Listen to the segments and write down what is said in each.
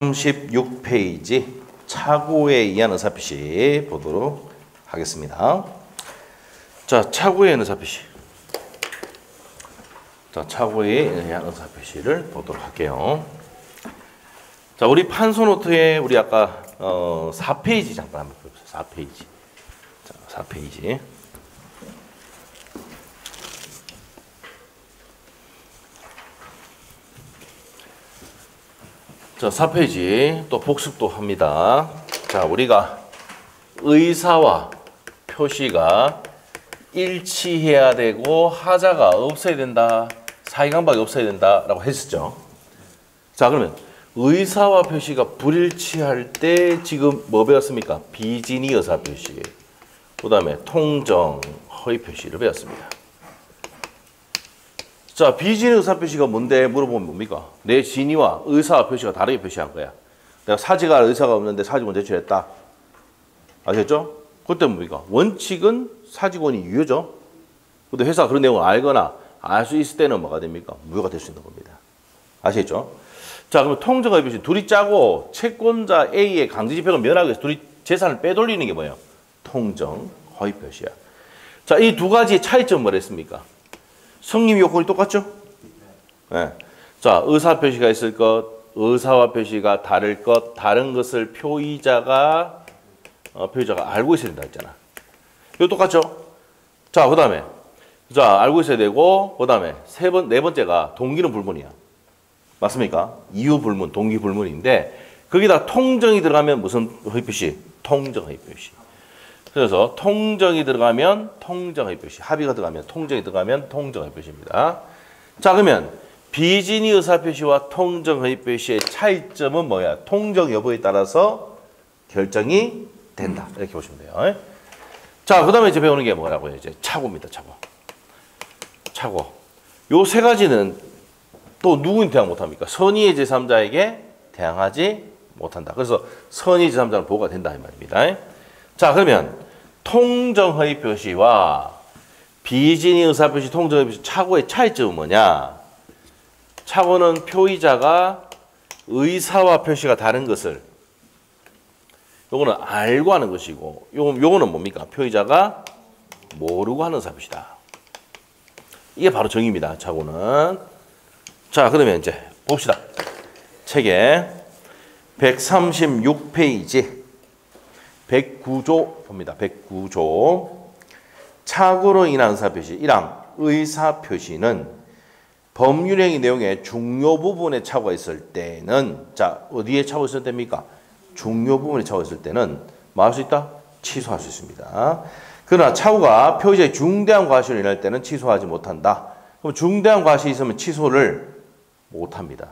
36페이지 차고에 의한 의사표시 보도록 하겠습니다. 자, 차고에 의한 의사표시. 자, 차고에 의한 의사표시를 보도록 할게요. 자, 우리 판소 노트에 우리 아까 4페이지 잠깐 한번 볼게요. 4페이지. 자, 4페이지. 자, 4페이지 또 복습도 합니다. 자, 우리가 의사와 표시가 일치해야 되고 하자가 없어야 된다. 사이강박이 없어야 된다라고 했었죠. 자, 그러면 의사와 표시가 불일치할 때 지금 뭐 배웠습니까? 비진의 의사표시. 그 다음에 통정, 허위 표시를 배웠습니다. 자, 비진의 의사표시가 뭔데 물어보면 뭡니까? 내 진의와 의사와 표시가 다르게 표시한 거야. 내가 사직할 의사가 없는데 사직원 제출했다. 아셨죠? 그때 뭡니까? 원칙은 사직원이 유효죠. 근데 회사가 그런 내용을 알거나 알 수 있을 때는 뭐가 됩니까? 무효가 될 수 있는 겁니다. 아시겠죠? 자, 그러면 통정허위 표시 둘이 짜고 채권자 A의 강제집행을 면하기 위해서 둘이 재산을 빼돌리는 게 뭐예요? 통정허위 표시야. 자, 이 두 가지의 차이점은 뭐랬습니까? 성립 요건이 똑같죠? 네. 자, 의사 표시가 있을 것, 의사와 표시가 다를 것, 다른 것을 표의자가 알고 있어야 된다 했잖아. 이거 똑같죠? 자, 그 다음에 자, 알고 있어야 되고, 그 다음에 네 번째가 동기는 불문이야. 맞습니까? 이유 불문, 동기 불문인데 거기다 통정이 들어가면 무슨 허위 표시? 통정 허위 표시. 그래서 통정이 들어가면 통정허위 표시, 합의가 들어가면 통정이 들어가면 통정허위 표시입니다. 자, 그러면 비진의 의사표시와 통정허위 표시의 차이점은 뭐야? 통정 여부에 따라서 결정이 된다. 이렇게 보시면 돼요. 자, 그 다음에 이제 배우는 게 뭐라고요? 이제 차고입니다. 차고. 요 세 가지는 또 누구인 대항 못합니까? 선의의 제3자에게 대항하지 못한다. 그래서 선의의 제3자는 보호가 된다. 이 말입니다. 자, 그러면 통정허위 표시와 비진의 의사표시, 통정허위 표시 차고의 차이점은 뭐냐? 차고는 표의자가 의사와 표시가 다른 것을 요거는 알고 하는 것이고 요거는 뭡니까? 표의자가 모르고 하는 의사표시다. 이게 바로 정의입니다. 차고는. 자, 그러면 이제 봅시다. 책에 136페이지 109조 봅니다. 109조. 착오로 인한 의사표시. 1항 의사표시는 법률행위 내용의 중요 부분에 착오가 있을 때는, 자, 어디에 착오가 있을 때입니까? 중요 부분에 착오가 있을 때는 뭐 할 수 있다? 취소할 수 있습니다. 그러나 착오가 표의자의 중대한 과실로 인할 때는 취소하지 못한다. 그럼 중대한 과실이 있으면 취소를 못합니다.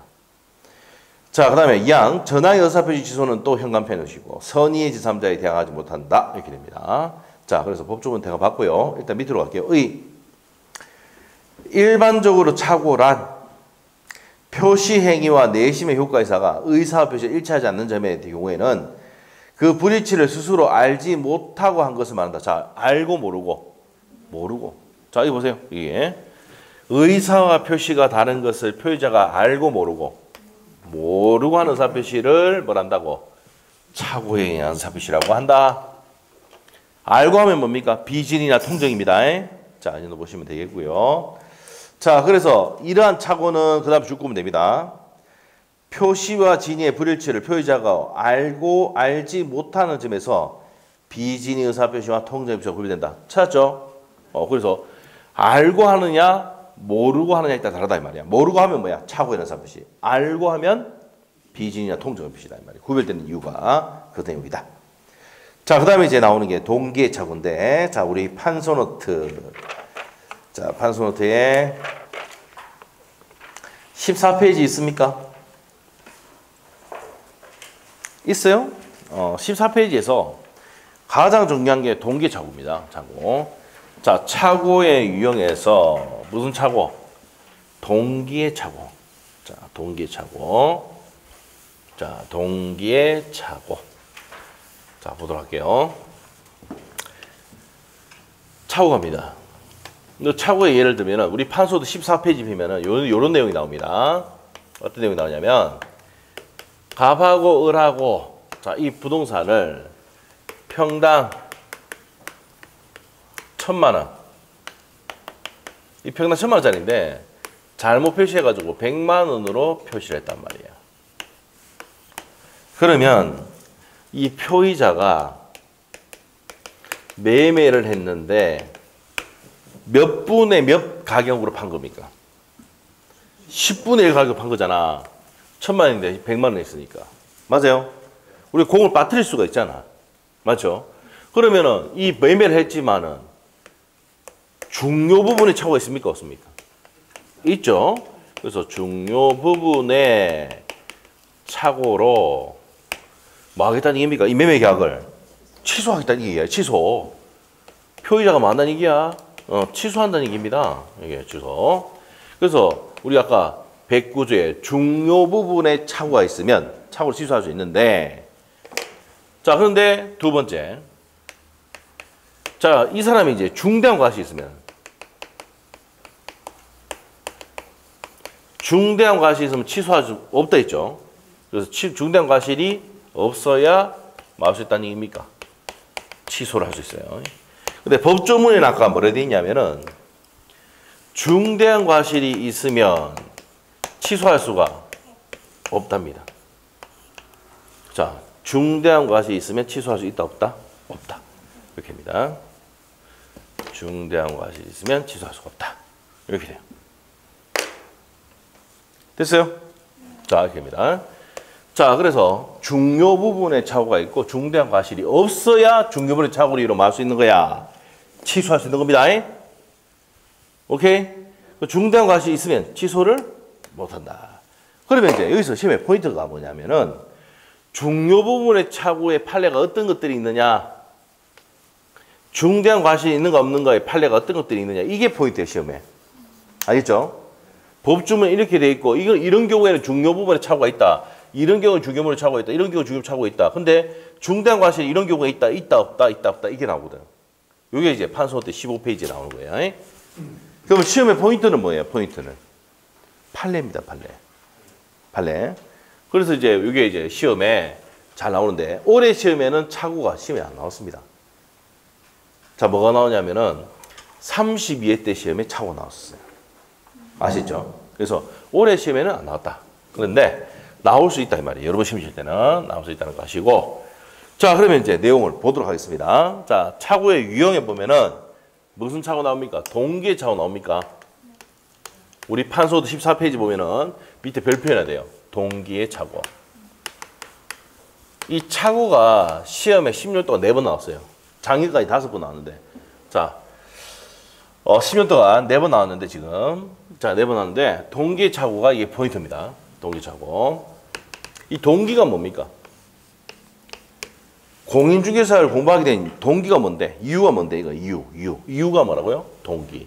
자, 그 다음에 2항 전항의 의사표시 취소는 또 현관편이시고 선의의 제3자에 대항하지 못한다. 이렇게 됩니다. 자, 그래서 법조문 대가 받고요. 일단 밑으로 갈게요. 일반적으로 착오란 표시행위와 내심의 효과의사가 의사와 표시가 일치하지 않는 점의 경우에는 그 불일치를 스스로 알지 못하고 한 것을 말한다. 자, 알고 모르고. 자, 이거 보세요. 이게 의사와 표시가 다른 것을 표의자가 알고 모르고 하는 의사표시를 뭘 한다고? 착오에 의한 의사표시라고 한다. 알고 하면 뭡니까? 비진이나 통정입니다. 자, 이 정도 보시면 되겠고요. 자, 그래서 이러한 착오는 그 다음에 쭉 보면 됩니다. 표시와 진의의 불일치를 표의자가 알고 알지 못하는 점에서 비진의 의사표시와 통정의 표시가 구별된다. 찾았죠? 그래서 알고 하느냐 모르고 하느냐에 따라 다르다 이 말이야. 모르고 하면 뭐야? 착오에 의한 의사표시. 알고 하면 비진이나 통정의 표시다 이 말이야. 구별되는 이유가 그 내용이다. 자, 그 다음에 이제 나오는 게 동기의 착오인데, 자, 우리 판소노트. 자, 판소노트에 14페이지 있습니까? 있어요? 14페이지에서 가장 중요한 게 동기의 착오입니다. 착오. 자, 착오의 유형에서 무슨 착오? 동기의 착오. 자, 동기의 착오. 자, 동기의 착오. 자, 보도록 할게요. 착오갑니다. 착오의 예를 들면 우리 판소도 14페이지 보면은 요런 내용이 나옵니다. 어떤 내용이 나오냐면 갑하고 을하고 자, 이 부동산을 평당 1,000만 원. 이 평당 1,000만 원짜리인데 잘못 표시해가지고 100만 원으로 표시를 했단 말이야. 그러면 이 표의자가 매매를 했는데 몇 분의 몇 가격으로 판 겁니까? 10분의 1 가격으로 판 거잖아. 1,000만 원인데 100만 원 했으니까. 맞아요? 우리 공을 빠뜨릴 수가 있잖아. 맞죠? 그러면은 이 매매를 했지만은 중요 부분에 착오가 있습니까? 없습니까? 있죠? 그래서 중요 부분에 착오로 뭐 하겠다는 얘기입니까? 이 매매 계약을 취소하겠다는 얘기야. 취소. 표의자가 뭐 한다는 얘기야? 취소한다는 얘기입니다. 이게 취소. 그래서 우리 아까 109조에 중요 부분에 착오가 있으면 착오를 취소할 수 있는데 자, 그런데 두 번째. 자, 이 사람이 이제 중대한 과실이 있으면 중대한 과실이 있으면 취소할 수 없다 했죠. 그래서 중대한 과실이 없어야 뭐 할 수 있다는 얘기입니까? 취소를 할 수 있어요. 근데 법조문에는 아까 뭐라 되어 있냐면은 중대한 과실이 있으면 취소할 수가 없답니다. 자, 중대한 과실이 있으면 취소할 수 있다 없다? 없다. 이렇게입니다. 중대한 과실이 있으면 취소할 수가 없다. 이렇게 돼요. 됐어요? 자, 이렇게입니다. 자, 그래서 중요 부분에 착오가 있고 중대한 과실이 없어야 중요 부분의 착오를 이루어 수 있는 거야. 취소할 수 있는 겁니다. 오케이? 중대한 과실이 있으면 취소를 못한다. 그러면 이제 여기서 시험의 포인트가 뭐냐면은 중요 부분의 착오의 판례가 어떤 것들이 있느냐, 중대한 과실이 있는가 없는가의 판례가 어떤 것들이 있느냐, 이게 포인트예요, 시험에. 알겠죠? 법주문에 이렇게 돼 있고 이런 경우에는 중요 부분에 착오가 있다. 이런 경우는 중요 부분에 착오가 있다. 이런 경우는 중요 부분에 착오가 있다. 근데 중대한 과실이 이런 경우가 있다. 있다 없다. 있다 없다. 이게 나오거든. 이게 이제 판소 때 15페이지에 나오는 거예요. 그럼 시험의 포인트는 뭐예요? 포인트는 판례입니다. 판례. 그래서 이제 이게 이제 시험에 잘 나오는데 올해 시험에는 착오가 시험에 안 나왔습니다. 자, 뭐가 나오냐면은 32회 때 시험에 착오가 나왔어요. 아시죠? 그래서 올해 시험에는 안 나왔다. 그런데 나올 수 있다 이 말이에요. 여러분 시험 칠 때는 나올 수 있다는 거 아시고. 자, 그러면 이제 내용을 보도록 하겠습니다. 자, 착오의 유형에 보면은 무슨 착오 나옵니까? 동기의 착오 나옵니까? 우리 판소도 14페이지 보면은 밑에 별표 해야 돼요. 동기의 착오. 이 착오가 시험에 10년 동안 4번 나왔어요. 작년까지 5번 나왔는데. 자, 10년 동안 4번 나왔는데 지금. 자, 4번 나왔는데 동기의 착오가 이게 포인트입니다. 동기 착오. 이 동기가 뭡니까? 공인중개사를 공부하게 된 동기가 뭔데? 이유가 뭔데? 이거 이유가 뭐라고요? 동기.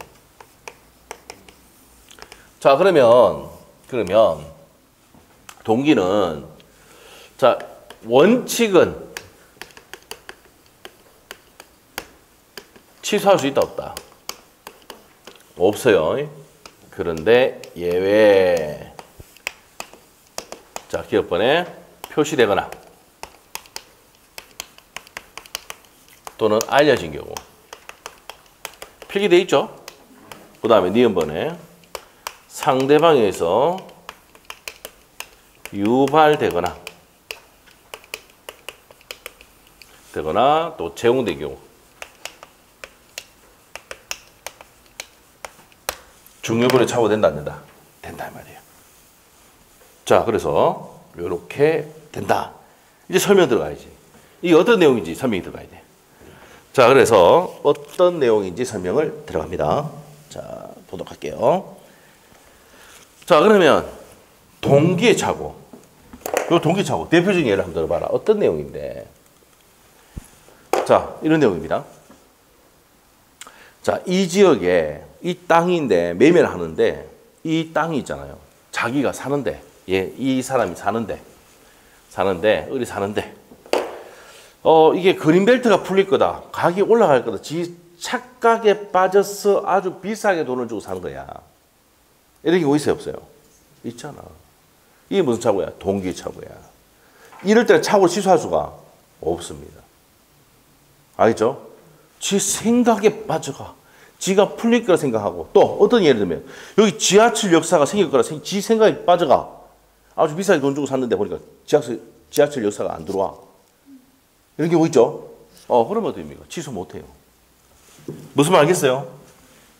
자, 그러면 동기는 자, 원칙은 취소할 수 있다 없다? 없어요. 그런데 예외. 자, 기업번에 표시되거나 또는 알려진 경우 필기돼 있죠? 그 다음에 니은번에 상대방에서 유발되거나 또 제공된 경우 중요분에 착오된다 안 된다? 된다 이 말이에요. 자, 그래서 이렇게 된다. 이제 설명 들어가야지. 이게 어떤 내용인지 설명이 들어가야 돼. 자, 그래서 어떤 내용인지 설명을 들어갑니다. 자, 보도록 할게요. 자, 그러면 동기의 착오. 이 동기의 착오 대표적인 예를 한번 들어봐라. 어떤 내용인데? 자, 이런 내용입니다. 자, 이 지역에 이 땅인데 매매를 하는데 이 땅이 있잖아요. 자기가 사는데, 이 사람이 사는데 을이 사는데 이게 그린벨트가 풀릴 거다. 가격이 올라갈 거다. 지 착각에 빠져서 아주 비싸게 돈을 주고 사는 거야. 이런 경우 있어요 없어요? 있잖아. 이게 무슨 착오야? 동기 착오야. 이럴 때는 착오를 취소할 수가 없습니다. 알겠죠? 지 생각에 빠져가. 지가 풀릴 거라 생각하고 또 어떤 예를 들면 여기 지하철 역사가 생길 거라 지 생각에 빠져가. 아주 비싸게 돈 주고 샀는데 보니까 지하철 역사가 안 들어와. 이런 경우 있죠? 그러면 어떻게 됩니까? 취소 못해요. 무슨 말 알겠어요?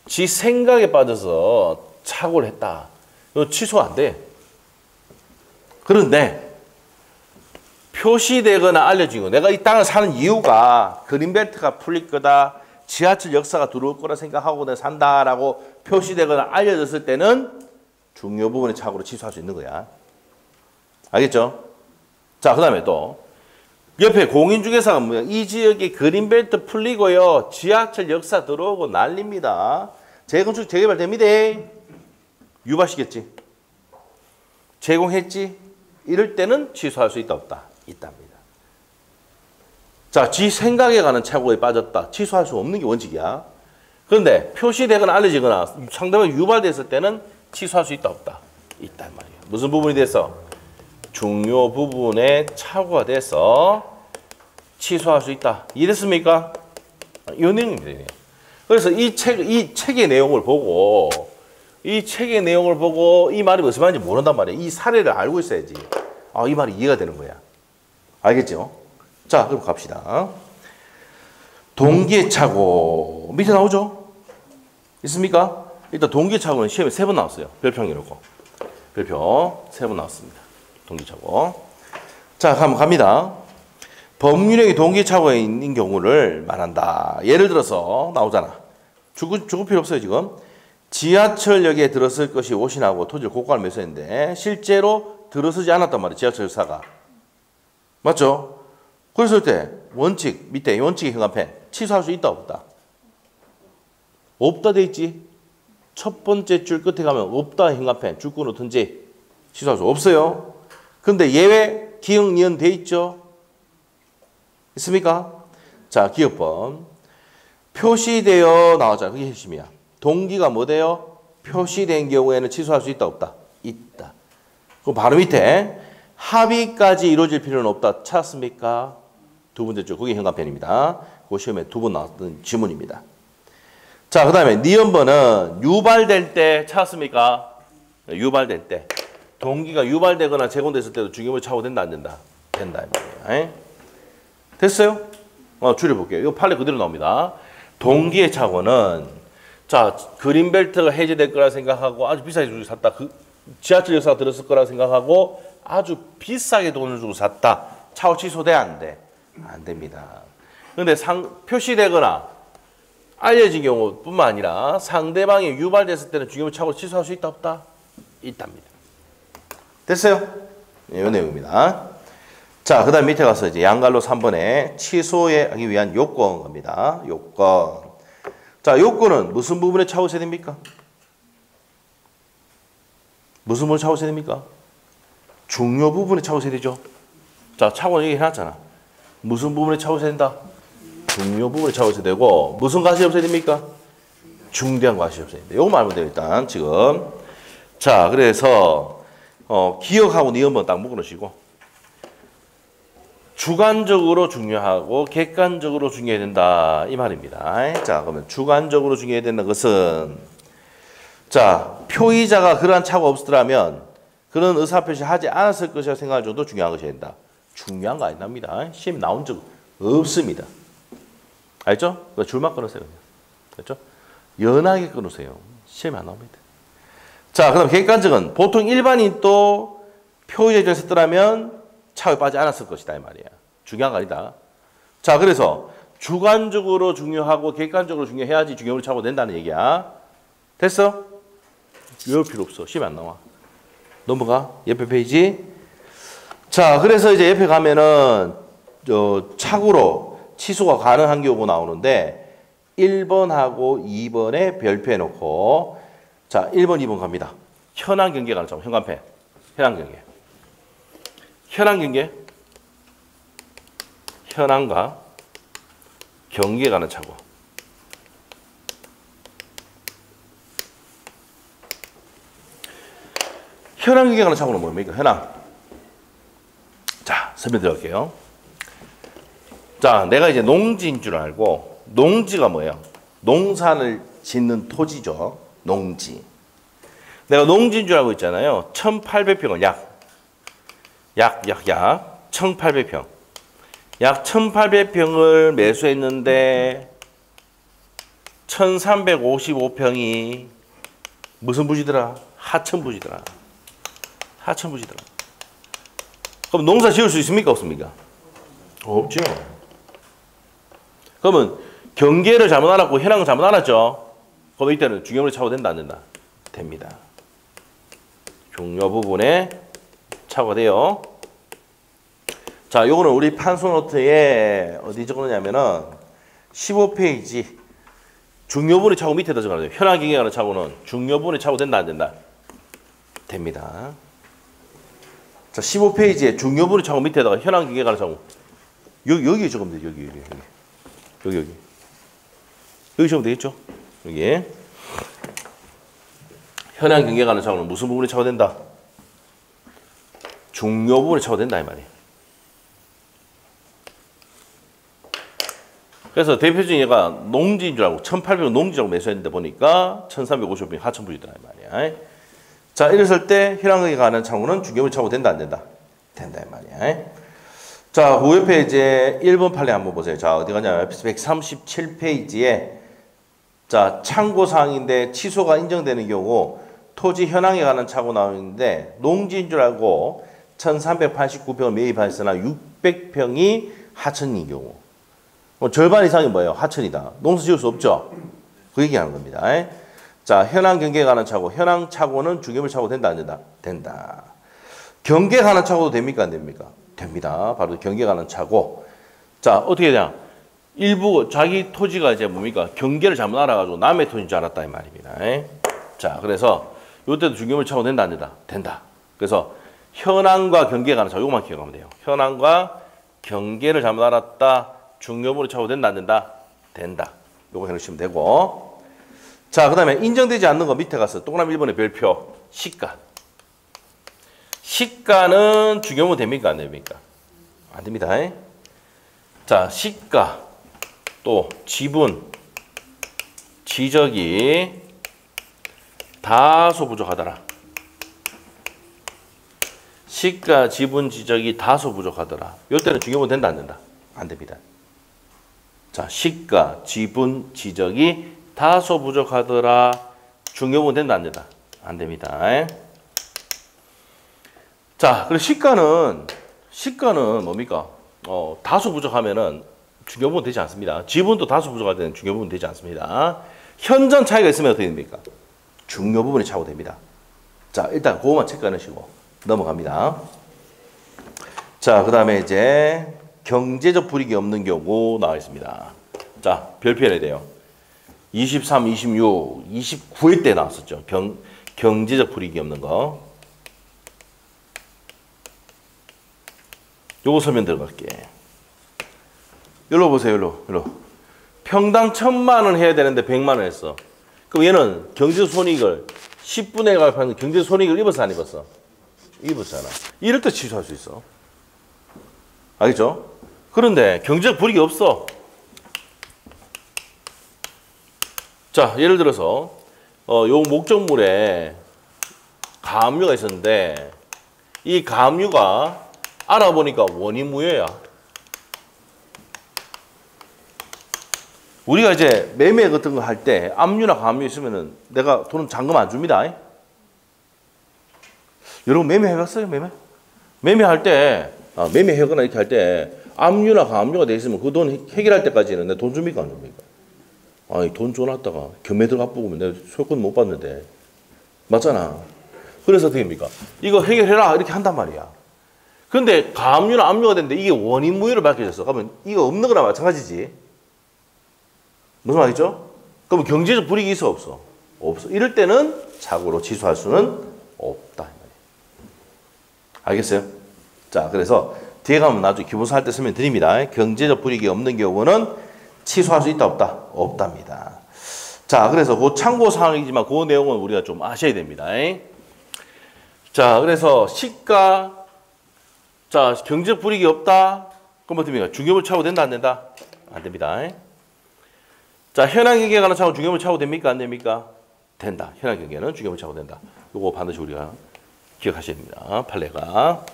지 생각에 빠져서 착오를 했다. 이거 취소 안 돼. 그런데 표시되거나 알려진 거, 내가 이 땅을 사는 이유가 그린벨트가 풀릴 거다, 지하철 역사가 들어올 거라 생각하고 내가 산다라고 표시되거나 알려졌을 때는 중요 부분의 착오를 취소할 수 있는 거야. 알겠죠? 자, 그 다음에 또 옆에 공인중개사가 뭐야? 이 지역에 그린벨트 풀리고요, 지하철 역사 들어오고 난립니다. 재건축 재개발됩니다. 유발시켰지? 제공했지? 이럴 때는 취소할 수 있다 없다? 있답니다. 자, 지 생각에 가는 착오에 빠졌다. 취소할 수 없는 게 원칙이야. 그런데 표시되거나 알려지거나 상대방이 유발됐을 때는 취소할 수 있다 없다? 있단 말이에요. 무슨 부분이 돼서? 중요 부분에 착오가 돼서 취소할 수 있다. 이해됐습니까? 이 내용입니다. 그래서 이 책의 내용을 보고 이 말이 무슨 말인지 모른단 말이에요. 이 사례를 알고 있어야지. 이 말이 이해가 되는 거야. 알겠죠? 자, 그럼 갑시다. 동기의 착오. 밑에 나오죠? 있습니까? 일단 동기의 착오는 시험에 3번 나왔어요. 별표 해놓고. 별표 3번 나왔습니다. 동기의 착오. 자, 한번 갑니다. 법률행위 동기의 착오에 있는 경우를 말한다. 예를 들어서 나오잖아. 죽을 필요 없어요, 지금. 지하철역에 들어설 것이 오신하고 토지를 고가를 매수했는데 실제로 들어서지 않았단 말이에요. 지하철사가. 맞죠? 그랬을 때 원칙 밑에 원칙의 현관펜 취소할 수 있다 없다? 없다 돼 있지. 첫 번째 줄 끝에 가면 없다 현관펜 줄 끊어든지 취소할 수 없어요. 근데 예외 기억 니은 돼 있죠? 있습니까? 자, 기억법 표시되어 나왔잖아. 그게 핵심이야. 동기가 뭐 돼요? 표시된 경우에는 취소할 수 있다 없다? 있다. 그럼 바로 밑에 합의까지 이루어질 필요는 없다. 찾았습니까? 두 번째 줄, 그게 현관펜입니다. 그 시험에 2번 나왔던 지문입니다. 자, 그 다음에 니은번은 유발될 때 찾았습니까? 유발될 때. 동기가 유발되거나 제공됐을 때도 중요물이 착오된다, 안 된다? 된다. 됐어요? 줄여볼게요. 이거 판례 그대로 나옵니다. 동기의 착오는, 자, 그린벨트가 해제될 거라 생각하고 아주 비싸게 주고 샀다. 지하철 역사가 들었을 거라 생각하고 아주 비싸게 돈을 주고 샀다. 착오 취소돼? 안 돼? 안 됩니다. 그런데 표시되거나 알려진 경우뿐만 아니라 상대방이 유발됐을 때는 중요물 착오를 취소할 수 있다 없다? 있답니다. 됐어요? 이 내용입니다. 자, 그 다음 밑에 가서 이제 양갈로 3번에 취소하기 위한 요건 겁니다. 요건. 자, 요건은 무슨 부분에 착오해야 됩니까? 무슨 부분에 착오해야 됩니까? 중요 부분에 착오해야 되죠. 자, 착오는 얘기 해놨잖아. 무슨 부분에 착오해야 된다? 중요 부분에 착오해야 되고, 무슨 과실이 없어야 됩니까? 중대한 과실이 없어야 된다. 요거 말하면 돼요, 일단, 지금. 자, 그래서, 기억하고 니은번 딱 묶어놓으시고, 주관적으로 중요하고 객관적으로 중요해야 된다. 이 말입니다. 자, 그러면 주관적으로 중요해야 된다는 것은, 자, 표의자가 그러한 착오가 없었더라면 그런 의사표시 하지 않았을 것이라 생각할 정도 중요한 것이 된다. 중요한 거 아닙니다. 시험에 나온 적 없습니다. 알죠? 줄만 끊으세요. 그렇죠? 연하게 끊으세요. 시험에 안 나옵니다. 자, 그다음 객관적은 보통 일반인도 표의자 입장에서 했더라면 착오에 빠지지 않았을 것이다. 이 말이야. 중요한 거 아니다. 자, 그래서 주관적으로 중요하고 객관적으로 중요해야지 중요물이 착오가 된다는 얘기야. 됐어? 외울 필요 없어. 시험에 안 나와. 넘어가. 옆에 페이지. 자, 그래서 이제 옆에 가면은 착오로 취소가 가능한 경우가 나오는데 1번하고 2번에 별표해 놓고, 자, 1번, 2번 갑니다. 현황 경계 가는 점. 현관펜. 현황 경계. 현황 경계. 현황과 경계에 가는 착오. 현황 경계에 가는 착오는 뭡니까? 현황. 자, 설명드릴게요. 자, 내가 이제 농지인 줄 알고, 농지가 뭐예요? 농사를 짓는 토지죠. 농지. 내가 농지인 줄 알고 있잖아요. 1800평을 약 1800평. 약 1800평을 매수했는데 1355평이 무슨 부지더라? 하천부지더라. 하천부지더라. 그럼 농사 지을 수 있습니까? 없습니까? 없죠. 그러면 경계를 잘못 알았고 현황을 잘못 알았죠? 그럼 이때는 중요부분에 착오가 된다, 안 된다? 됩니다. 중요 부분에 착오가 돼요. 자, 요거는 우리 판소노트에 어디 적어놓냐면은 15페이지 중요 부분의 착오 밑에다 적어놔요. 현황 경계하는 착오는 중요 부분에 착오 된다, 안 된다? 됩니다. 자, 15페이지에 중요 부분의 착오 밑에다가 현황 경계하는 착오 여기 적으면 돼요. 여기 적으면 되겠죠? 여기 현황 경계가는 착오는 무슨 부분에 착오 된다? 중요 부분에 착오 된다 이 말이에요. 그래서 대표적인 얘가 농지인 줄 알고 1800원 농지라고 매수했는데 보니까 1355평 하천부지더라 이 말이야. 자, 이랬을 때 현황 경계가는 착오는 중요 부분에 착오 된다, 안 된다? 된다 이 말이야. 자, 그 옆에 이제 1번 판례 한번 보세요. 자, 어디 가냐면 137페이지에 자, 참고사항인데 취소가 인정되는 경우 토지 현황에 관한 착오 나오는데 농지인 줄 알고 1389평을 매입하였으나 600평이 하천인 경우 절반 이상이 뭐예요? 하천이다. 농사 지을 수 없죠? 그 얘기하는 겁니다. 자, 현황 경계에 관한 착오. 현황 착오는 중개물 착오 된다, 안 된다? 된다. 경계에 관한 착오도 됩니까, 안 됩니까? 됩니다. 바로 경계에 관한 착오. 자, 어떻게 되냐? 일부 자기 토지가 이제 뭡니까? 경계를 잘못 알아가지고 남의 토지인 줄 알았다 이 말입니다. 자, 그래서 이때도 중개물 착오 된다, 안 된다? 된다. 그래서 현황과 경계에 관한 착오, 이것만 기억하면 돼요. 현황과 경계를 잘못 알았다. 중개물이 착오 된다, 안 된다? 된다. 요거 해놓으시면 되고. 자, 그 다음에 인정되지 않는 거 밑에 가서 동그라미 1번의 별표 시가. 시가는 중개물 됩니까, 안 됩니까? 안 됩니다. 자, 시가 또 지분, 지적이 다소 부족하더라. 시가, 지분, 지적이 다소 부족하더라. 이때는 중개물 된다, 안 된다? 안 됩니다. 자, 시가, 지분, 지적이 다소 부족하더라. 중개물 된다, 안 된다? 안 됩니다. 자, 그리고 시가는 뭡니까? 다소 부족하면은 중개부분 되지 않습니다. 지분도 다소 부족할 때는 중개부분 되지 않습니다. 현전 차이가 있으면 어떻게 됩니까? 중요 부분이 착오됩니다. 자, 일단 그거만 체크해 놓으시고 넘어갑니다. 자, 그 다음에 이제 경제적 불이익이 없는 경우 나와 있습니다. 자, 별표해야 돼요. 23, 26, 29일 때 나왔었죠. 경제적 불이익이 없는 거. 요거 설명 들어갈게. 여기로 보세요, 여기로. 평당 1000만 원 해야 되는데 100만 원 했어. 그럼 얘는 경제적 손익을 10분의 1을 하는 경제적 손익을 입었어, 안 입었어? 입었잖아. 이럴 때 취소할 수 있어. 알겠죠? 그런데 경제적 불이익이 없어. 자, 예를 들어서 요 목적물에 가압류가 있었는데 이 가압류가 알아보니까 원인무효야. 우리가 이제 매매 같은 거 할 때 압류나 가압류 있으면은 내가 돈 잔금 안 줍니다. 여러분 매매 해봤어요? 매매할 때 매매하거나 이렇게 할 때 압류나 가압류가 돼 있으면 그 돈 해결할 때까지는 내 돈 줍니까, 안 줍니까? 아니, 돈 줘놨다가 경매 들어가 보면 내가 소유권 못 받는데. 맞잖아. 그래서 어떻게 합니까? 이거 해결해라 이렇게 한단 말이야. 근데 가압류나 압류가 됐는데 이게 원인무효로 밝혀졌어. 그러면 이거 없는 거나 마찬가지지. 무슨 말이죠? 그럼 경제적 불이익이 있어, 없어? 없어. 이럴 때는 착오로 취소할 수는 없다. 알겠어요? 자, 그래서 뒤에 가면 나중에 기본서 할 때 설명 드립니다. 경제적 불이익이 없는 경우는 취소할 수 있다, 없다? 없답니다. 자, 그래서 그 참고 사항이지만 그 내용은 우리가 좀 아셔야 됩니다. 자, 그래서 시가, 자, 경제적 불이익이 없다. 그럼 어떻습니까? 중개물 차고 된다, 안 된다? 안 됩니다. 자, 현황 경계에 관한 차고 중개물 차고 됩니까? 안 됩니까? 된다. 현황 경계는 중개물 차고 된다. 요거 반드시 우리가 기억하셔야 됩니다. 판례가.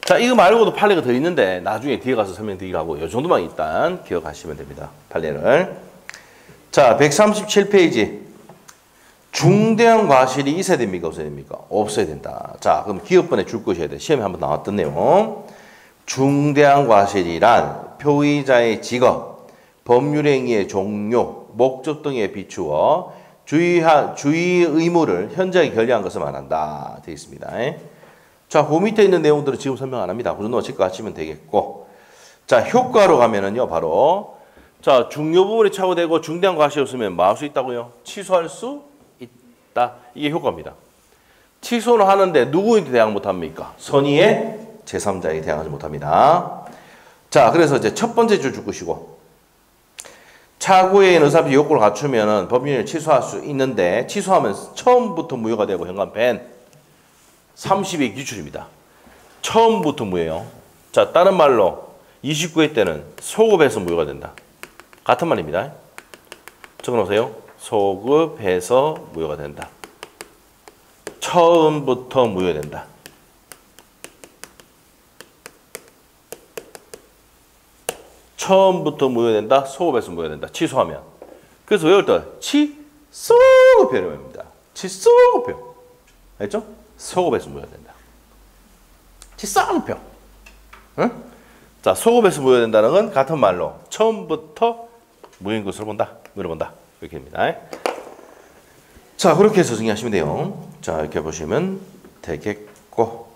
자, 이거 말고도 판례가 더 있는데 나중에 뒤에 가서 설명드리라고 이 정도만 일단 기억하시면 됩니다. 판례를. 자, 137페이지. 중대한 과실이 있어야 됩니까? 없어야 됩니까? 없어야 된다. 자, 그럼 기업번에 줄 것이어야 돼. 시험에 한번 나왔던 내용. 중대한 과실이란 표의자의 직업, 법률행위의 종료, 목적 등에 비추어 주의 의무를 현저하게 결리한 것을 말한다. 되어 있습니다. 자, 그 밑에 있는 내용들은 지금 설명 안 합니다. 그 정도만 체크하시면 되겠고. 자, 효과로 가면은요, 바로. 자, 중요 부분이 착오되고 중대한 과실이 없으면 뭐 할 수 있다고요? 취소할 수 있다. 이게 효과입니다. 취소는 하는데 누구한테 대항 못합니까? 선의의 제3자에게 대항하지 못합니다. 자, 그래서 이제 첫 번째 줄 것이고. 차고의 의사표시 요건을 갖추면은 법인을 취소할 수 있는데 취소하면 처음부터 무효가 되고 현관 밴 30의 기출입니다. 처음부터 무효예요. 자, 다른 말로 29회 때는 소급해서 무효가 된다. 같은 말입니다. 적어놓으세요. 소급해서 무효가 된다. 처음부터 무효된다. 처음부터 무효된다. 소급해서 무효된다. 취소하면. 그래서 외울 때 취소급표를 외웁니다. 취소급표. 알죠? 소급해서 무효된다. 취소급표. 응? 자, 소급해서 무효된다는 건 같은 말로 처음부터 무효인 것으로 본다. 물어본다. 이렇게 됩니다. 자, 그렇게 해서 정리하시면 돼요. 자, 이렇게 보시면 되겠고.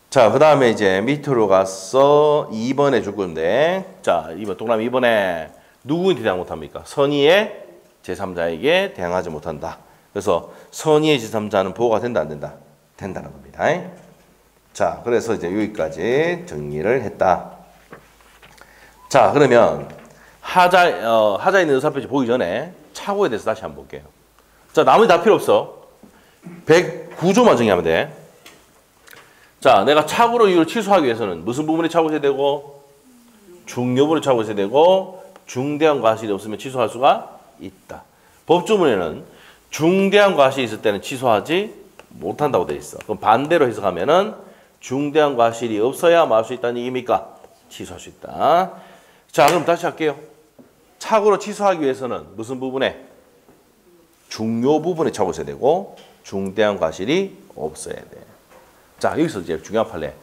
자, 그 다음에 이제 밑으로 가서 2번에 줄 건데, 자, 2번, 동그라미 2번에 누구한테 대항 못합니까? 선의의 제3자에게 대항하지 못한다. 그래서 선의의 제3자는 보호가 된다, 안 된다? 된다는 겁니다. 자, 그래서 이제 여기까지 정리를 했다. 자, 그러면 하자 있는 의사표시 보기 전에 착오에 대해서 다시 한번 볼게요. 자, 나머지 다 필요 없어. 109조만 정리하면 돼. 자, 내가 착오로 이유를 취소하기 위해서는 무슨 부분이 착오해야 되고 중요 부분이 착오해야 되고 중대한 과실이 없으면 취소할 수가 있다. 법조문에는 중대한 과실이 있을 때는 취소하지 못한다고 되어 있어. 그럼 반대로 해석하면은 중대한 과실이 없어야 뭐 할 수 있다는 얘기입니까? 취소할 수 있다. 자, 그럼 다시 할게요. 착오로 취소하기 위해서는 무슨 부분에? 중요 부분에 착오해야 되고 중대한 과실이 없어야 돼. 자, 여기서 이제 중요한 판례.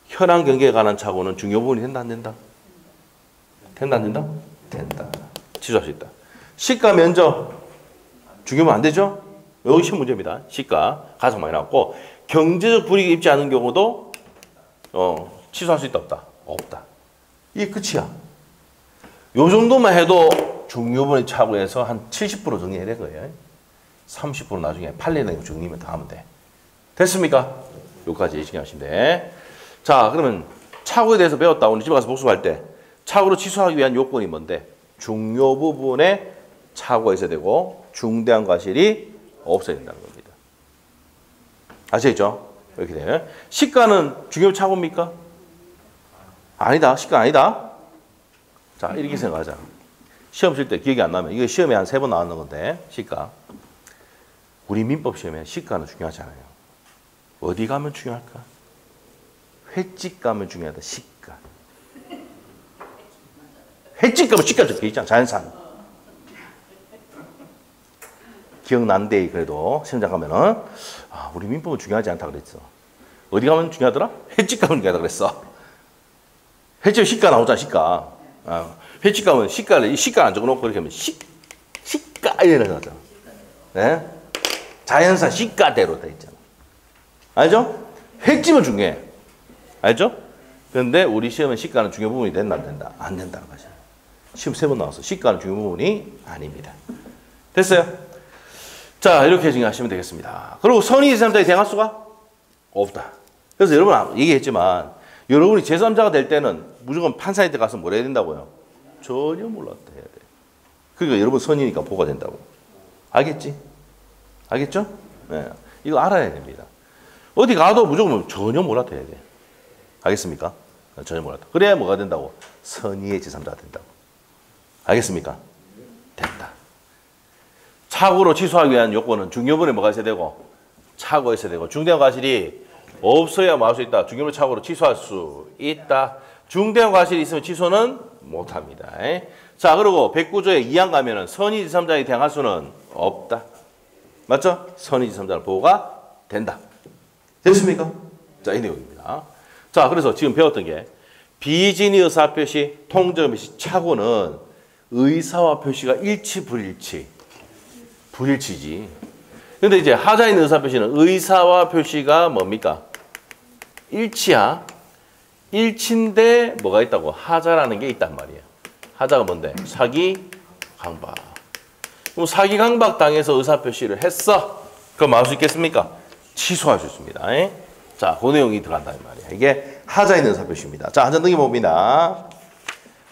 현황 경계에 관한 착오는 중요 부분이 된다, 안 된다? 된다, 안 된다? 된다. 취소할 수 있다. 시가 면적 중요면 안 되죠? 여기 시험 문제입니다. 시가 가장 많이 나왔고 경제적 불이익이 입지 않은 경우도 취소할 수 있다, 없다? 없다. 이게 끝이야. 요 정도만 해도 중요 부분이 착오해서 한 70% 정리해야 될 거예요. 30% 나중에 판례 내용 정리면 다 하면 돼. 됐습니까? 여기까지 정리하시면 돼. 자, 그러면 착오에 대해서 배웠다. 오늘 집에 가서 복습할 때 착오로 취소하기 위한 요건이 뭔데? 중요 부분에 착오가 있어야 되고 중대한 과실이 없어야 된다는 겁니다. 아시겠죠? 이렇게 돼. 시가는 중요 착오입니까? 아니다. 시가 아니다. 자, 이렇게 생각하자. 시험 칠 때 기억이 안 나면 이거 시험에 한 3번 나왔는 건데 시가. 우리 민법 시험에 시가는 중요하지 않아요. 어디 가면 중요할까? 횟집 가면 중요하다. 시가. 횟집 가면 시가 적혀 있잖아. 자연산. 기억난데 그래도 시험장 가면은 우리 민법은 중요하지 않다 그랬어. 어디 가면 중요하더라? 횟집 가면 중요하다 그랬어. 횟집에 시가 나오잖아. 시가. 횟집 가면 시가 안 적어놓고 그렇게 하면 시가 이래 나오잖아. 네? 자연산 시가대로 돼 있잖아. 알죠? 횟집은 중요해. 알죠? 그런데 우리 시험은 시가는 중요 부분이 된다, 안 된다? 안 된다는 거죠. 시험 3번 나와서 시가는 중요 부분이 아닙니다. 됐어요? 자, 이렇게 정리하시면 되겠습니다. 그리고 선의 제3자에 대항할 수가 없다. 그래서 여러분 얘기했지만 여러분이 제3자가 될 때는 무조건 판사한테 가서 뭘 해야 된다고요? 전혀 몰랐다 해야 돼. 그러니까 여러분 선의니까 보가 된다고. 알겠지? 알겠죠? 네. 이거 알아야 됩니다. 어디 가도 무조건 전혀 몰랐다 해야 돼. 알겠습니까? 전혀 몰랐다. 그래야 뭐가 된다고? 선의의 제3자가 된다고. 알겠습니까? 됐다. 착오로 취소하기 위한 요건은 중요분에 뭐가 있어야 되고? 착오가 있어야 되고, 중대한 과실이 없어야 뭐 할 수 있다. 중요분 착오로 취소할 수 있다. 중대한 과실이 있으면 취소는 못합니다. 자, 그리고 109조에 2항 가면은 선의 제3자에 대항할 수는 없다. 맞죠? 선의 제3자는 보호가 된다. 됐습니까? 자, 이 내용입니다. 자, 그래서 지금 배웠던 게 비진의 의사표시, 통정표시, 착오는 의사와 표시가 일치, 불일치. 불일치지. 근데 이제 하자에 있는 의사표시는 의사와 표시가 뭡니까? 일치야. 일치인데 뭐가 있다고? 하자라는 게 있단 말이야. 하자가 뭔데? 사기, 강박. 그럼 사기, 강박 당해서 의사표시를 했어. 그럼 뭐 할 수 있겠습니까? 취소할 수 있습니다. 자, 그 내용이 들어간다는 말이야. 이게 하자에 있는 의사표시입니다. 자, 한잔 등기봅니다.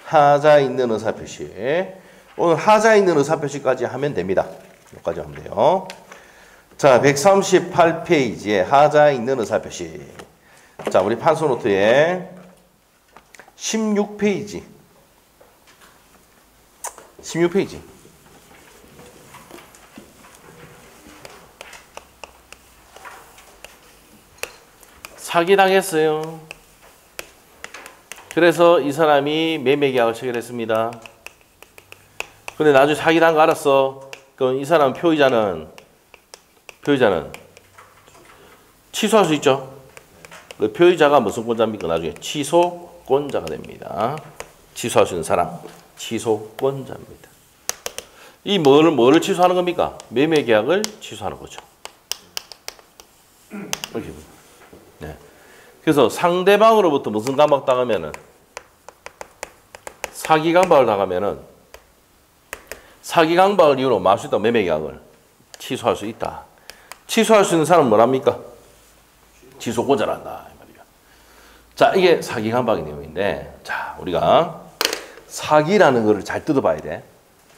하자에 있는 의사표시. 오늘 하자에 있는 의사표시까지 하면 됩니다. 여기까지 하면 돼요. 자, 138페이지에 하자에 있는 의사표시. 자, 우리 판소노트에 16페이지. 16페이지. 사기당했어요. 그래서 이 사람이 매매계약을 체결했습니다. 근데 나중에 사기당한 거 알았어. 그럼 이 사람 표의자는 취소할 수 있죠. 그 표의자가 무슨 권자입니까? 나중에 취소권자가 됩니다. 취소할 수 있는 사람, 취소권자입니다. 이 뭐를 취소하는 겁니까? 매매계약을 취소하는 거죠. 이렇게. 네. 그래서 상대방으로부터 무슨 강박 당하면은 사기 강박을 당하면은 사기 강박을 이유로 말 수 있다 매매계약을 취소할 수 있다. 취소할 수 있는 사람은 뭐랍니까? 취소권자란다 이 말이야. 자, 이게 사기 강박의 내용인데, 자, 우리가 사기라는 거를 잘 뜯어봐야 돼.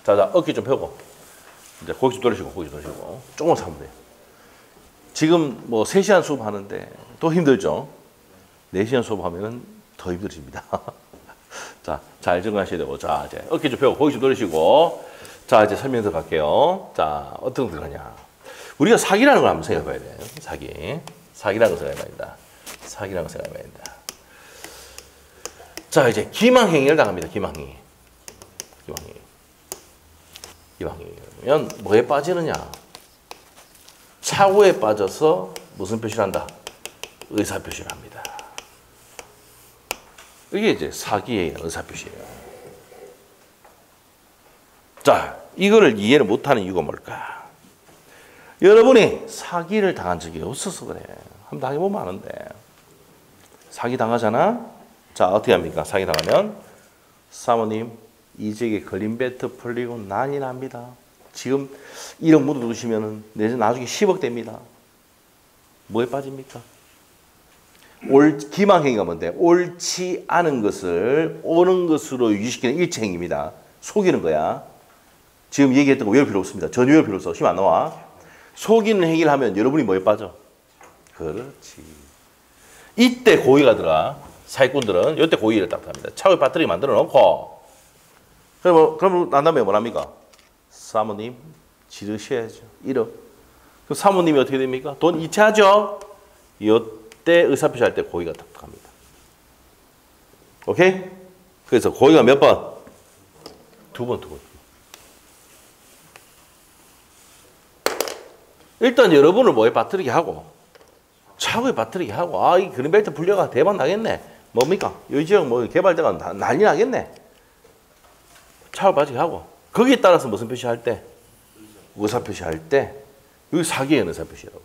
자, 어깨 좀 펴고 이제 고개 좀 돌리시고 조금만 참으면 돼요. 지금 뭐 3시간 수업하는데 또 힘들죠? 4시간 수업하면은 더 힘들어집니다. 자, 잘 정하셔야 되고, 자, 이제 어깨 좀 펴고 고개 좀 돌리시고, 자, 이제 설명 들어갈게요. 자, 어떤 거 들어가냐. 우리가 사기라는 걸 한번 생각해 봐야 돼요. 사기라는 걸 생각해 봐야 된다. 사기라는 걸 생각해 봐야 된다. 자, 이제 기망행위를 당합니다. 기망행위. 기망행위면 뭐에 빠지느냐. 착오에 빠져서 무슨 표시를 한다? 의사표시를 합니다. 이게 이제 사기의 의사표시예요. 자, 이거를 이해를 못하는 이유가 뭘까? 여러분이 사기를 당한 적이 없어서 그래. 한번 당해보면 아는데. 사기 당하잖아? 자, 어떻게 합니까? 사기 당하면 사모님, 이직에 걸린 배트 풀리고 난리 납니다. 지금 1억 묻어두시면 나중에 10억 됩니다. 뭐에 빠집니까? 기망행위가 뭔데? 옳지 않은 것을 옳은 것으로 유지시키는 일체행위입니다. 속이는 거야. 지금 얘기했던 거 외울 필요 없습니다. 전혀 외울 필요 없어. 힘 안 나와. 속이는 행위를 하면 여러분이 뭐에 빠져? 그렇지. 이때 고의가 들어가. 사기꾼들은 이때 고의를 딱 합니다. 차고에 배터리 만들어 놓고 그럼 난 다음에 뭐랍니까? 사모님 지르셔야죠. 1억. 그럼 사모님이 어떻게 됩니까? 돈 이체하죠? 이때 의사표시할 때 고의가 딱 들어갑니다. 오케이? 그래서 고의가 몇 번? 2번. 일단 여러분을 뭐에 빠뜨리게 하고 차고에 빠뜨리게 하고 이 그린벨트 불려가 대박 나겠네. 뭡니까? 이 지역 뭐 개발대가 난리 나겠네. 차고 빠지게 하고 거기에 따라서 무슨 표시할 때? 의사표시할 때 여기 사기의 의사표시라고.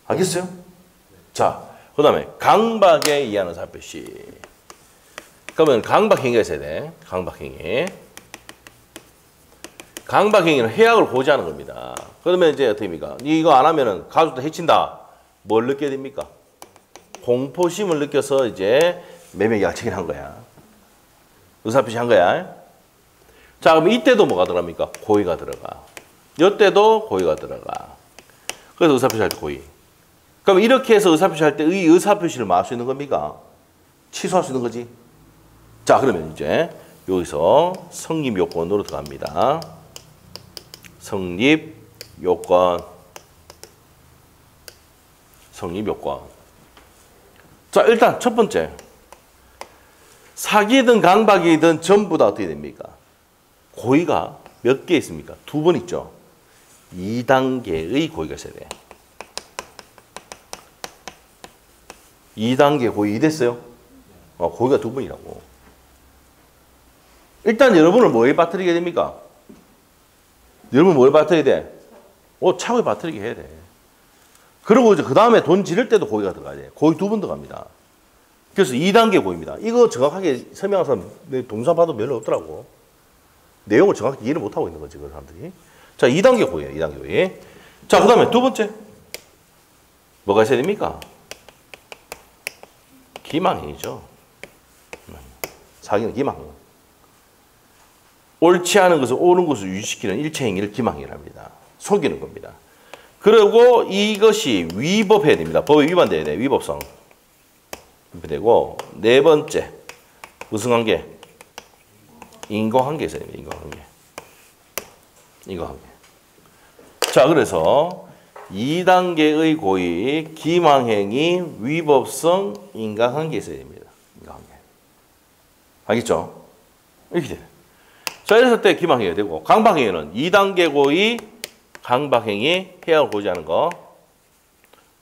알겠어요? 자, 그 다음에 강박에 의한 의사표시. 그러면 강박행위가 있어야 돼. 강박행위는 해악을 고지하는 겁니다. 그러면 이제 어떻게 됩니까? 이거 안 하면은 가족도 해친다. 뭘 느껴야 됩니까? 공포심을 느껴서 이제 매매계약 체결한 거야. 의사표시 한 거야. 자, 그럼 이때도 뭐가 들어갑니까? 고의가 들어가. 이때도 고의가 들어가. 그래서 의사표시 할 때 고의. 그럼 이렇게 해서 의사표시할 때 이 의사표시를 뭐 할 수 있는 겁니까? 취소할 수 있는 거지. 자, 그러면 이제 여기서 성립 요건으로 들어갑니다. 성립 요건. 성립 요건. 자, 일단 첫 번째. 사기든 강박이든 전부 다 어떻게 됩니까? 고의가 몇 개 있습니까? 2번 있죠. 2단계의 고의가 있어야 돼. 2단계 고의 이해됐어요? 고의가 2번이라고. 일단 여러분을 뭐에 빠뜨리게 됩니까? 여러분 뭘 빠뜨려야 돼? 차고에 빠뜨리게 해야 돼. 그리고 이제 그 다음에 돈 지를 때도 고의가 들어가야 돼. 고의 2번 들어갑니다. 그래서 2단계 고의입니다. 이거 정확하게 설명한 사람 동사 봐도 별로 없더라고. 내용을 정확히 이해를 못하고 있는 거지, 그 사람들이. 자, 2단계 고의예요. 2단계 고의. 자, 그 다음에 두 번째. 뭐가 있어야 됩니까? 기망행위죠. 사기는 기망행. 옳지 않은 것을 옳은 것을 유지시키는 일체 행위를 기망행위랍니다. 속이는 겁니다. 그리고 이것이 위법해야 됩니다. 법에 위반돼야 돼. 위법성. 위법되고 네 번째. 무슨 관계? 인과관계 있어야 됩니다. 인과관계. 인과관계. 자, 그래서 2단계의 고의, 기망행위, 위법성, 인과관계 있어야 됩니다. 인과관계. 알겠죠? 이렇게 돼요. 자, 이랬을 때 기망행위가 되고, 강박행위는 2단계 고의, 강박행위, 해악을 고지 하는 거.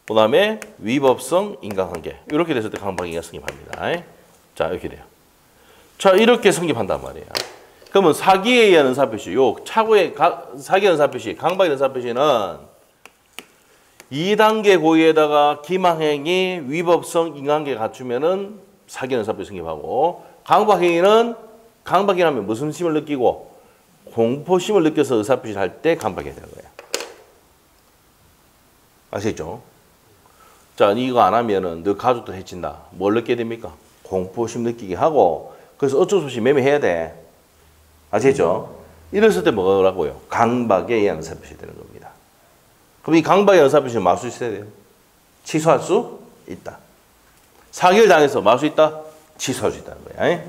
그 다음에 위법성, 인과관계. 이렇게 됐을 때 강박행위가 성립합니다. 자, 이렇게 돼요. 자, 이렇게 성립한단 말이에요. 그러면 사기에 의한 의사표시, 요 차고의 사기의 의사표시, 강박의 의사표시는 2단계 고의에다가 기망행위, 위법성, 인과관계 갖추면은 사기의 의사표시 성립하고, 강박행위는 강박이라면 무슨 심을 느끼고 공포심을 느껴서 의사표시를 할 때 강박이 되는 거예요. 아시겠죠? 자, 이거 안 하면은 너 가족도 해친다. 뭘 느끼게 됩니까? 공포심 느끼게 하고, 그래서 어쩔 수 없이 매매해야 돼. 아시겠죠? 이랬을 때 뭐라고요? 강박에 의한 의사표시 되는 겁니다. 그럼 이 강박의 의사표시는 말 수 있어야 돼요. 취소할 수 있다. 사기를 당해서 말 수 있다? 취소할 수 있다는 거야.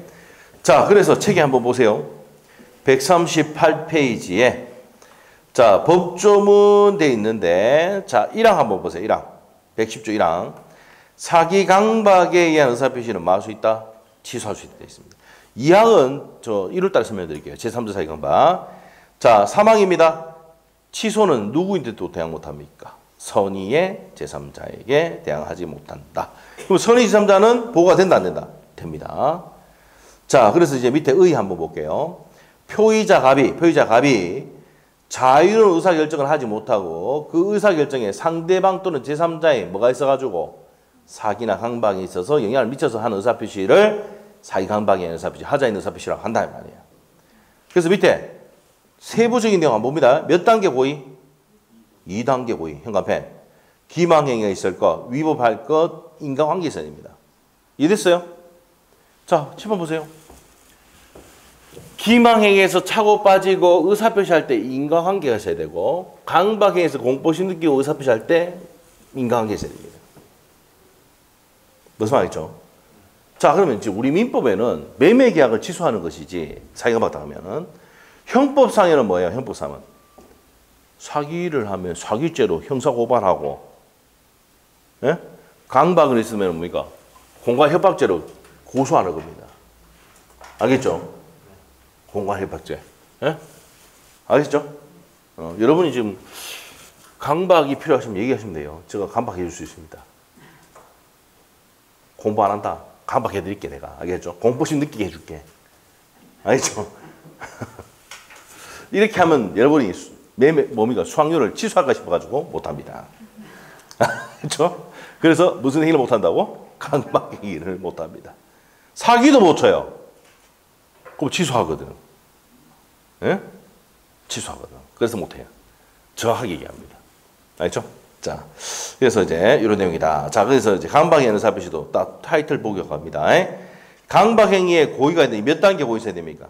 자, 그래서 책에 한번 보세요. 138페이지에 자, 법조문 돼 있는데, 자, 1항 한번 보세요. 1항. 110조 1항. 사기 강박에 의한 의사표시는 말 수 있다? 취소할 수 있다. 있습니다. 2항은 저 1월달에 설명드릴게요. 제3자 사기 강박. 자, 3항입니다. 취소는 누구인데도 대항 못합니까? 선의의 제3자에게 대항하지 못한다. 그럼 선의 제3자는 보호가 된다, 안 된다? 됩니다. 자, 그래서 이제 밑에 의 한번 볼게요. 표의자 갑이 자유로운 의사결정을 하지 못하고 그 의사결정에 상대방 또는 제3자의 뭐가 있어가지고 사기나 강박이 있어서 영향을 미쳐서 하는 의사표시를 사기 강박의 의사표시, 하자인 의사표시라고 한다는 말이에요. 그래서 밑에 세부적인 내용 한번 봅니다. 몇 단계 고의? 2단계 고의. 현관펜. 기망행위가 있을 것, 위법할 것, 인과관계 있어야 됩니다. 이해됐어요? 자, 7번 보세요. 기망행위에서 차고 빠지고 의사표시할 때 인과관계가 있어야 되고, 강박행위에서 공포심 느끼고 의사표시할 때 인과관계 있어야 됩니다. 무슨 말이죠? 자, 그러면 이제 우리 민법에는 매매계약을 취소하는 것이지, 사기강박 당하면은, 형법상에는 뭐예요? 형법상은 사기를 하면 사기죄로 형사고발하고, 예? 강박을 했으면 뭡니까? 공갈협박죄로 고소하는 겁니다. 알겠죠? 공갈협박죄. 예? 알겠죠? 여러분이 지금 강박이 필요하시면 얘기하시면 돼요. 제가 강박해 줄 수 있습니다. 공부 안 한다. 강박해 드릴게, 내가. 알겠죠? 공포심 느끼게 해줄게. 알겠죠? 이렇게 하면 여러분이 뭡니까? 수강료를 취소할까 싶어가지고 못합니다. 그렇죠? 그래서 무슨 행위를 못한다고? 강박 행위를 못합니다. 사기도 못 쳐요. 그럼 취소하거든. 예? 취소하거든. 그래서 못해요. 정확하게 얘기합니다. 알겠죠? 자, 그래서 이제 이런 내용이다. 자, 그래서 이제 강박행위 의사표시도 딱 타이틀 복역합니다. 강박행위의 고의가 있는데 몇 단계 고의 있어야 됩니까?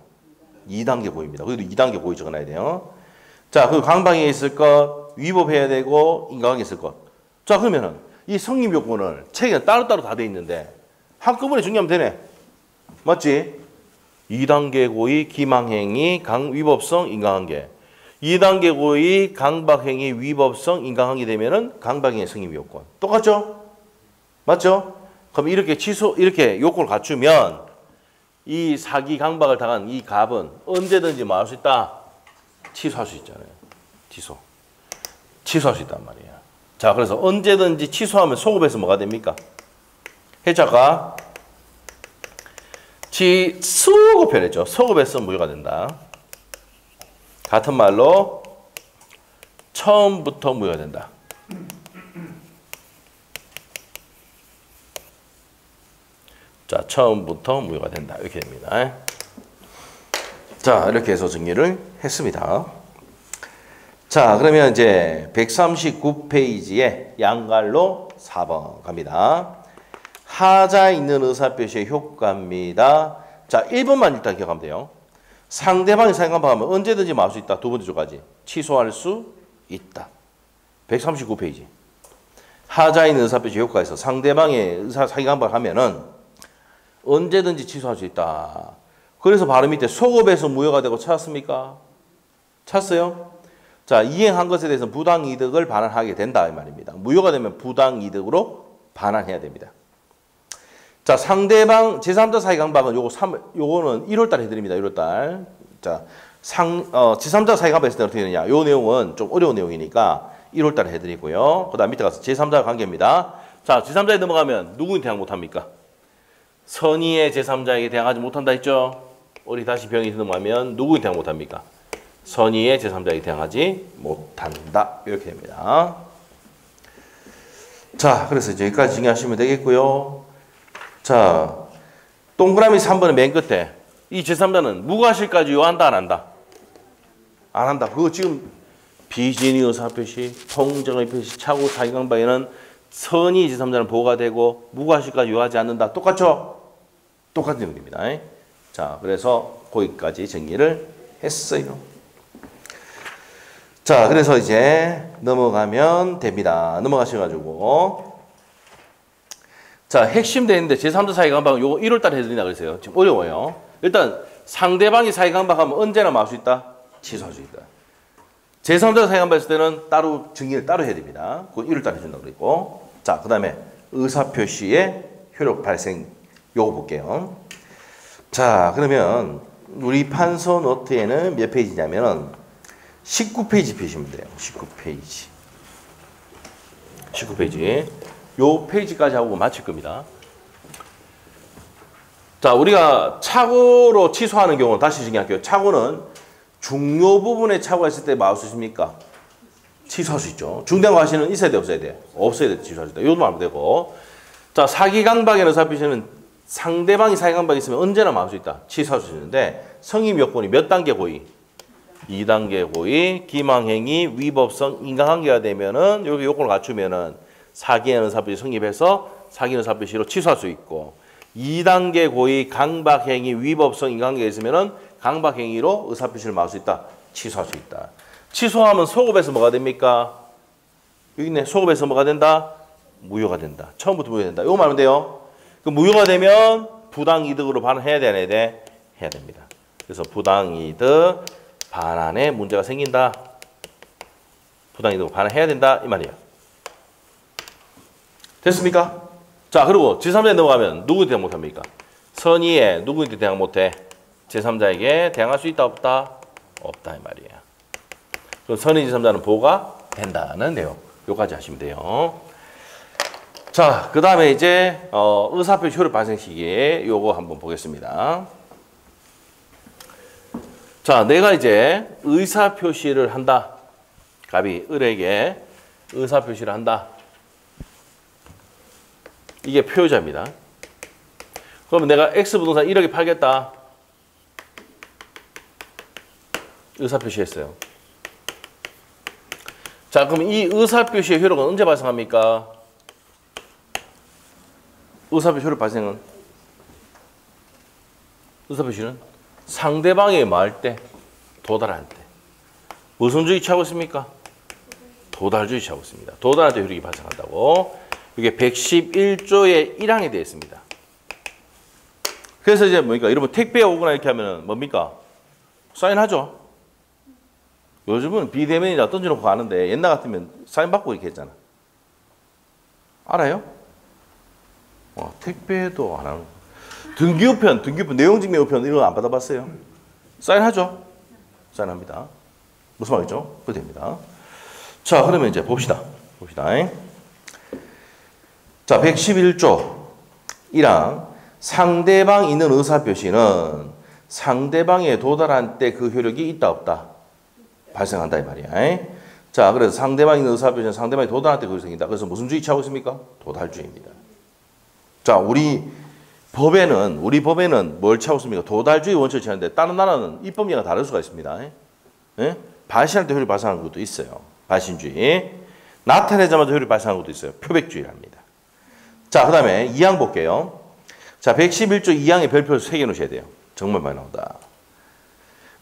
2단계 고의입니다. 그래도 2단계 고의 적어놔야 돼요. 자, 그리고 강박행위 있을 것, 위법해야 되고, 인과관계 있을 것. 자, 그러면은 이 성립 요건을 책에 따로따로 다 돼 있는데 한꺼번에 정리하면 되네. 맞지? 2단계 고의 기망행위 위법성 인강관계. 2단계 고의 강박행위 위법성 인강관계 되면은 강박행위 성립 요건. 똑같죠? 맞죠? 그럼 이렇게 요건을 갖추면 이 사기 강박을 당한 이 갑은 언제든지 뭐 할 수 있다? 취소할 수 있잖아요. 취소할 수 있단 말이야. 자, 그래서 언제든지 취소하면 소급해서 뭐가 됩니까? 해자가 소급해냈죠. 소급해서 무효가 된다. 같은 말로 처음부터 무효가 된다. 자, 처음부터 무효가 된다. 이렇게 됩니다. 자, 이렇게 해서 정리를 했습니다. 자, 그러면 이제 139페이지에 양갈로 4번 갑니다. 하자에 있는 의사표시의 효과입니다. 자, 1번만 일단 기억하면 돼요. 상대방이 사기강박하면 언제든지 말 수 있다. 두 번째 조까지 취소할 수 있다. 139페이지. 하자에 있는 의사표시의 효과에서 상대방의 사기강박하면은 언제든지 취소할 수 있다. 그래서 바로 밑에 소급해서 무효가 되고 찾았습니까? 찾았어요? 자, 이행한 것에 대해서 부당이득을 반환하게 된다 이 말입니다. 무효가 되면 부당이득으로 반환해야 됩니다. 자, 상대방 제3자 사기강박은 요거는 1월달 해드립니다. 1월달. 자, 제3자 사기강박 했을 때 어떻게 되느냐? 요 내용은 좀 어려운 내용이니까 1월달 해드리고요. 그다음 밑에 가서 제3자 관계입니다. 자, 제3자에 넘어가면 누구인 대항 못합니까? 선의의 제3자에게 대항하지 못한다 했죠? 우리 다시 병이 넘어가면 누구인 대항 못합니까? 선의의 제3자에게 대항하지 못한다. 이렇게 됩니다. 자, 그래서 이제 여기까지 정리하시면 되겠고요. 자, 동그라미 3번의 맨 끝에 이 제3자는 무과실까지 요한다 안 한다? 안 한다. 그거 지금 비진의 의사표시, 통정의 표시, 차고 사기강박에는 선의 제3자는 보호가 되고 무과실까지 요하지 않는다. 똑같죠? 똑같은 내용입니다. 자, 그래서 거기까지 정리를 했어요. 자, 그래서 이제 넘어가면 됩니다. 넘어가셔가지고 자, 핵심 되는데 제3자 사기강박은 요거 1월달에 해드린다 그랬어요. 지금 어려워요. 일단 상대방이 사기강박하면 언제나 말 수 있다? 취소할 수 있다. 제3자 사기강박 했을 때는 따로 정리를 따로 해야 됩니다. 그건 1월달에 해준다고 그랬고. 자, 그 다음에 의사표시의 효력 발생 요거 볼게요. 자, 그러면 우리 판서 노트에는 몇 페이지냐면은 19페이지 펴시면 돼요. 19페이지. 19페이지. 요 페이지까지 하고 마칠 겁니다. 자, 우리가 착오로 취소하는 경우는 다시 정리할게요. 착오는 중요 부분에 착오가 있을 때 뭐 수 있습니까? 취소할 수 있죠. 중대한 과실은 있어야 돼, 없어야 돼? 없어야 돼, 취소할 수 있다. 요것도 말하면 되고. 자, 사기강박의 의사표시는 상대방이 사기강박이 있으면 언제나 말 수 있다. 취소할 수 있는데 성립 요건이 몇 단계 고의? 2단계 고의, 기망행위, 위법성, 인간관계가 되면은 여기 요건을 갖추면은 사기의 의사표시 성립해서 사기 의사표시로 취소할 수 있고 2단계 고의, 강박행위, 위법성, 인간관계가 있으면은 강박행위로 의사표시를 말 수 있다. 취소할 수 있다. 취소하면 소급해서 뭐가 됩니까? 여기 있네. 소급해서 뭐가 된다? 무효가 된다. 처음부터 무효가 된다. 이거 말하면 돼요. 그 무효가 되면 부당이득으로 반환해야 돼, 안 해야 돼? 해야 됩니다. 그래서 부당이득 반환에 문제가 생긴다. 부당이득 반환해야 된다. 이 말이에요. 됐습니까? 자, 그리고 제3자에 넘어가면 누구한테 대항 못합니까? 선의에 누구한테 대항 못해? 제3자에게 대항할 수 있다, 없다? 없다, 이 말이에요. 그럼 선의 제3자는 보호가 된다는 내용. 요까지 하시면 돼요. 자, 그 다음에 이제 의사표시 효력 발생 시기에 요거 한번 보겠습니다. 자, 내가 이제 의사표시를 한다. 갑이 을에게 의사표시를 한다. 이게 표효자입니다. 그러면 내가 X부동산 1억에 팔겠다. 의사표시했어요. 자, 그럼 이 의사표시의 효력은 언제 발생합니까? 의사표시 효력 발생은? 의사표시는 상대방이 말할 때, 도달할 때. 무슨 주의 취하고 있습니까? 도달주의 취하고 있습니다. 도달할 때 효력이 발생한다고. 이게 111조의 1항에 되어 있습니다. 그래서 이제 뭡니까? 여러분 택배 오거나 이렇게 하면은 뭡니까? 사인하죠. 요즘은 비대면이라 던져놓고 가는데 옛날 같으면 사인 받고 이렇게 했잖아. 알아요? 택배도 안 하는. 등기우편, 내용증명우편 이런 거 안 받아봤어요? 사인하죠? 사인합니다. 무슨 말이죠? 그거 됩니다. 자, 그러면 이제 봅시다. 자, 111조 1항. 상대방이 있는 의사표시는 상대방에 도달한 때 그 효력이 있다, 없다? 발생한다, 이 말이야. 자, 그래서 상대방이 있는 의사표시는 상대방이 도달한 때 그 효력이 생긴다. 그래서 무슨 주의 취하고 있습니까? 도달주의입니다. 자, 우리 법에는 뭘 취하고 있습니까? 도달주의 원칙을 취하는데 다른 나라는 입법례가 다를 수가 있습니다. 발신할 때 효력이 발생하는 것도 있어요. 발신주의. 나타내자마자 효력이 발생하는 것도 있어요. 표백주의랍니다. 자, 그 다음에 2항 볼게요. 자, 111조 2항의 별표를 새겨 놓으셔야 돼요. 정말 많이 나온다.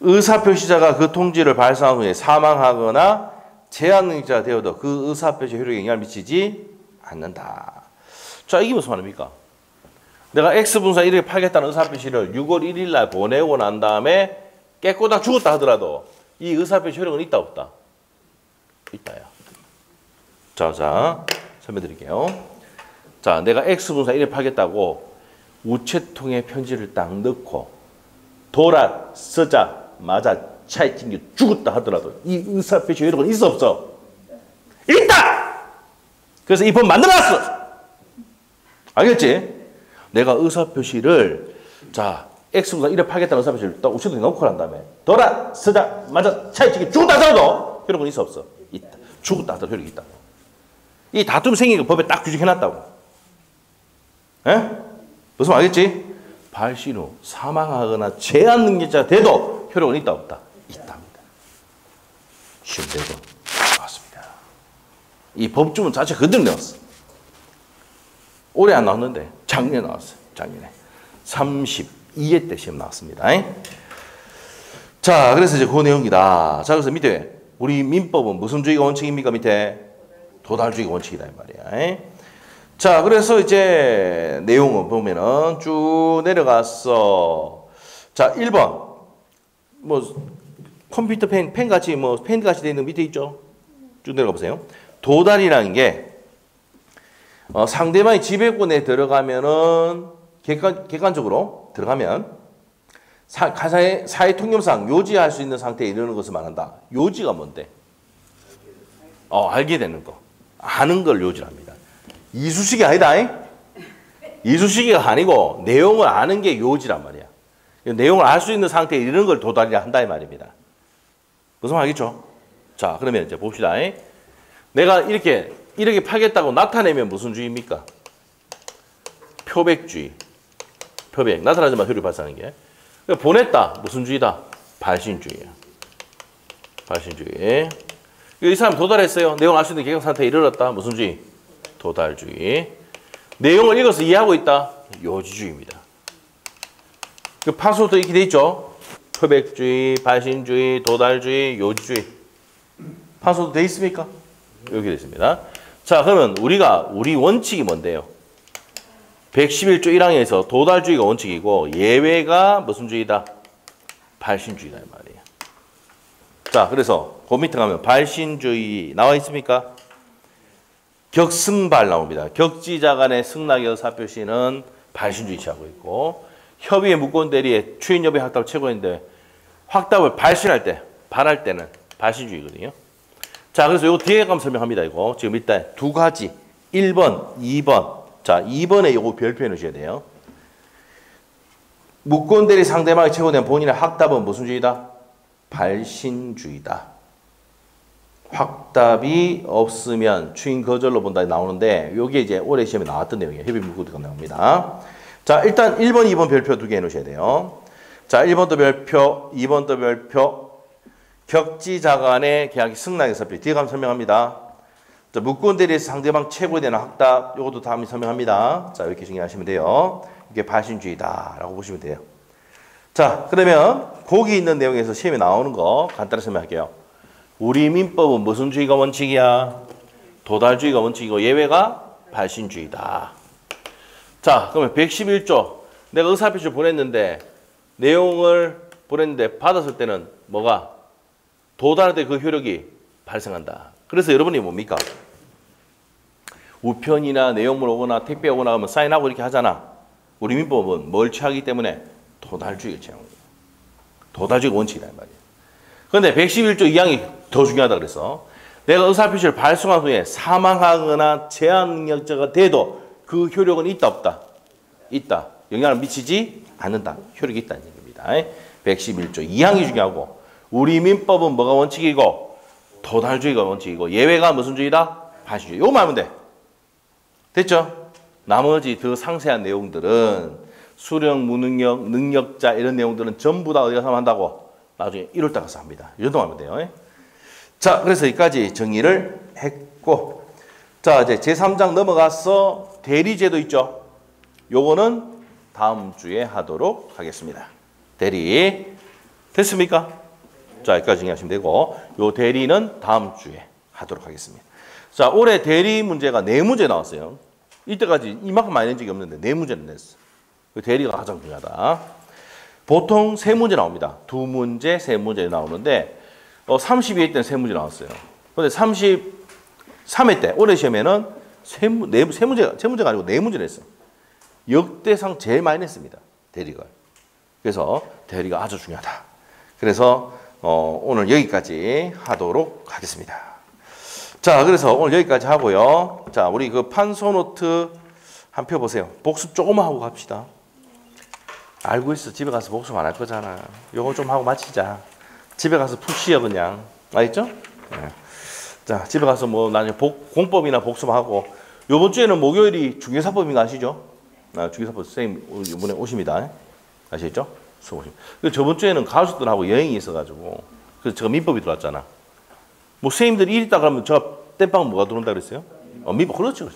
의사표시자가 그 통지를 발송한 후에 사망하거나 제한능력자가 되어도 그 의사표시 효력에 영향을 미치지 않는다. 자, 이게 무슨 말입니까? 내가 X분사 1에 팔겠다는 의사표시를 6월 1일 날 보내고 난 다음에 깨꼬닥 죽었다 하더라도 이 의사표시 효력은 있다, 없다? 있다요. 자, 설명드릴게요. 자, 내가 X분사 1에 팔겠다고 우체통에 편지를 딱 넣고 돌아서자마자 차에 튕겨 죽었다 하더라도 이 의사표시 효력은 있어, 없어? 있다! 그래서 이 법 만들어놨어! 알겠지? 내가 의사표시를 자 X분사 1에 팔겠다는 의사표시를 딱 우체통에 넣고 난 다음에 돌아서자마자 차에 튕겨 죽었다 하더라도 효력은 있어, 없어? 있다. 죽었다 하더라도 효력이 있다. 이 다툼 생긴 거 법에 딱 규정해놨다고. 에? 무슨 말 알겠지? 발신 후 사망하거나 제한 능력자가 돼도 효력은 있다, 없다? 있답니다. 시험 때도 나왔습니다. 이 법주문 자체 그대로 나왔어. 올해 안 나왔는데 작년에 나왔어요. 작년에 32회 때 시험 나왔습니다. 자, 그래서 이제 그 내용이다. 자, 그래서 밑에 우리 민법은 무슨 주의가 원칙입니까? 밑에 도달주의가 원칙이다 이 말이야. 자, 그래서 이제 내용을 보면은 쭉 내려갔어. 자, 1번. 뭐 컴퓨터 펜 같이 뭐 펜 같이 되어 있는 밑에 있죠? 쭉 내려가 보세요. 도달이라는 게 상대방이 지배권에 들어가면은 객관적으로 들어가면 사회 통념상 요지할 수 있는 상태에 이르는 것을 말한다. 요지가 뭔데? 알게 되는 거. 아는 걸 요지랍니다. 이쑤시개 아니다. 이쑤시개가 아니고 내용을 아는 게 요지란 말이야. 내용을 알 수 있는 상태에 이르는 걸 도달이라 한다 이 말입니다. 무슨 말이겠죠? 자, 그러면 이제 봅시다. 내가 이렇게 팔겠다고 나타내면 무슨 주의입니까? 표백주의. 표백. 나타나자마자 효력이 발생하는 게. 보냈다. 무슨 주의다? 발신주의야. 발신주의. 이 사람 도달했어요. 내용 알 수 있는 개경 상태에 이르렀다. 무슨 주의? 도달주의. 내용을 읽어서 이해하고 있다. 요지주의입니다. 그 파수도 이렇게 돼 있죠. 표백주의, 발신주의, 도달주의, 요지주의. 파수도 돼 있습니까? 여기 돼 있습니다. 자, 그러면 우리 원칙이 뭔데요? 111조 1항에서 도달주의가 원칙이고 예외가 무슨 주의다? 발신주의다 이 말이에요. 자, 그래서 그 밑에 가면 발신주의 나와 있습니까? 격승발 나옵니다. 격지자 간의 승낙의 의사표시는 발신주의 취하고 있고 협의회 무권대리의 추인협의 확답을 최고인데 확답을 발할 때는 발신주의거든요. 자, 그래서 요 뒤에 가면 설명합니다. 이거 지금 일단 두 가지 1번, 2번. 자, 2번에 요거 별표해 놓으셔야 돼요. 무권대리 상대방이 최고된 본인의 확답은 무슨 주의다? 발신주의다. 확답이 없으면 추인 거절로 본다 나오는데 요게 이제 올해 시험에 나왔던 내용이에요. 협의 문구가 나옵니다. 자, 일단 1번, 2번 별표 두 개 해놓으셔야 돼요. 자, 1번도 별표, 2번도 별표. 격지자 간의 계약이 승낙의 사표. 뒤에 가면 설명합니다. 자, 무권대리에서 상대방 최고에 대한 확답. 요것도 다음에 설명합니다. 자, 이렇게 정리하시면 돼요. 이게 발신주의다라고 보시면 돼요. 자, 그러면 거기 있는 내용에서 시험에 나오는 거 간단히 설명할게요. 우리 민법은 무슨 주의가 원칙이야? 도달주의가 원칙이고 예외가 발신주의다. 자, 그러면 111조. 내가 의사표시를 보냈는데 내용을 보냈는데 받았을 때는 뭐가? 도달할 때 그 효력이 발생한다. 그래서 여러분이 뭡니까? 우편이나 내용물 오거나 택배 오거나 하면 사인하고 이렇게 하잖아. 우리 민법은 뭘 취하기 때문에 도달주의를 취하는 거야. 도달주의가 원칙이란 말이야. 그런데 111조 2항이 더 중요하다 그래서 내가 의사표시를 발송한 후에 사망하거나 제한능력자가 돼도 그 효력은 있다 없다? 있다. 영향을 미치지 않는다. 효력이 있다는 얘기입니다. 111조 2항이 중요하고 우리 민법은 뭐가 원칙이고 도달주의가 원칙이고 예외가 무슨 주의다? 발신주의. 요거만 하면 돼. 됐죠? 나머지 더 상세한 내용들은 수령, 무능력, 능력자 이런 내용들은 전부 다 어디 가서 한다고? 나중에 1월달 가서 합니다. 이 정도만 하면 돼요. 자, 그래서 여기까지 정리를 했고 자, 이제 제3장 넘어가서 대리제도 있죠? 요거는 다음 주에 하도록 하겠습니다. 대리 됐습니까? 자, 여기까지 정리하시면 되고 요 대리는 다음 주에 하도록 하겠습니다. 자, 올해 대리 문제가 4문제 나왔어요. 이때까지 이만큼 많이 낸 적이 없는데 4문제는 냈어. 그 대리가 가장 중요하다. 보통 3문제 나옵니다. 2문제, 3문제 나오는데 32회 때는 3문제 나왔어요. 근데 33회 때 올해 시험에는 3문제가 아니고 4문제 냈어. 역대상 제일 많이 냈습니다. 대리가. 그래서 대리가 아주 중요하다. 그래서 오늘 여기까지 하도록 하겠습니다. 자, 그래서 오늘 여기까지 하고요. 자, 우리 그 판소노트 한 표 보세요. 복습 조금만 하고 갑시다. 알고 있어. 집에 가서 복습 안 할 거잖아. 요거 좀 하고 마치자. 집에 가서 푹 쉬어 그냥. 알겠죠? 네. 자, 집에 가서 뭐 나중에 공법이나 복습하고 요번 주에는 목요일이 중개사법인 거 아시죠? 중개사법 선생님 이번에 오십니다. 아시겠죠? 수업 오십니다. 저번 주에는 가수들하고 여행이 있어가지고 그래서 제가 민법이 들어왔잖아. 뭐 선생님들이 일 있다 그러면 제가 땜빵 뭐가 들어온다 그랬어요? 민법. 그렇지.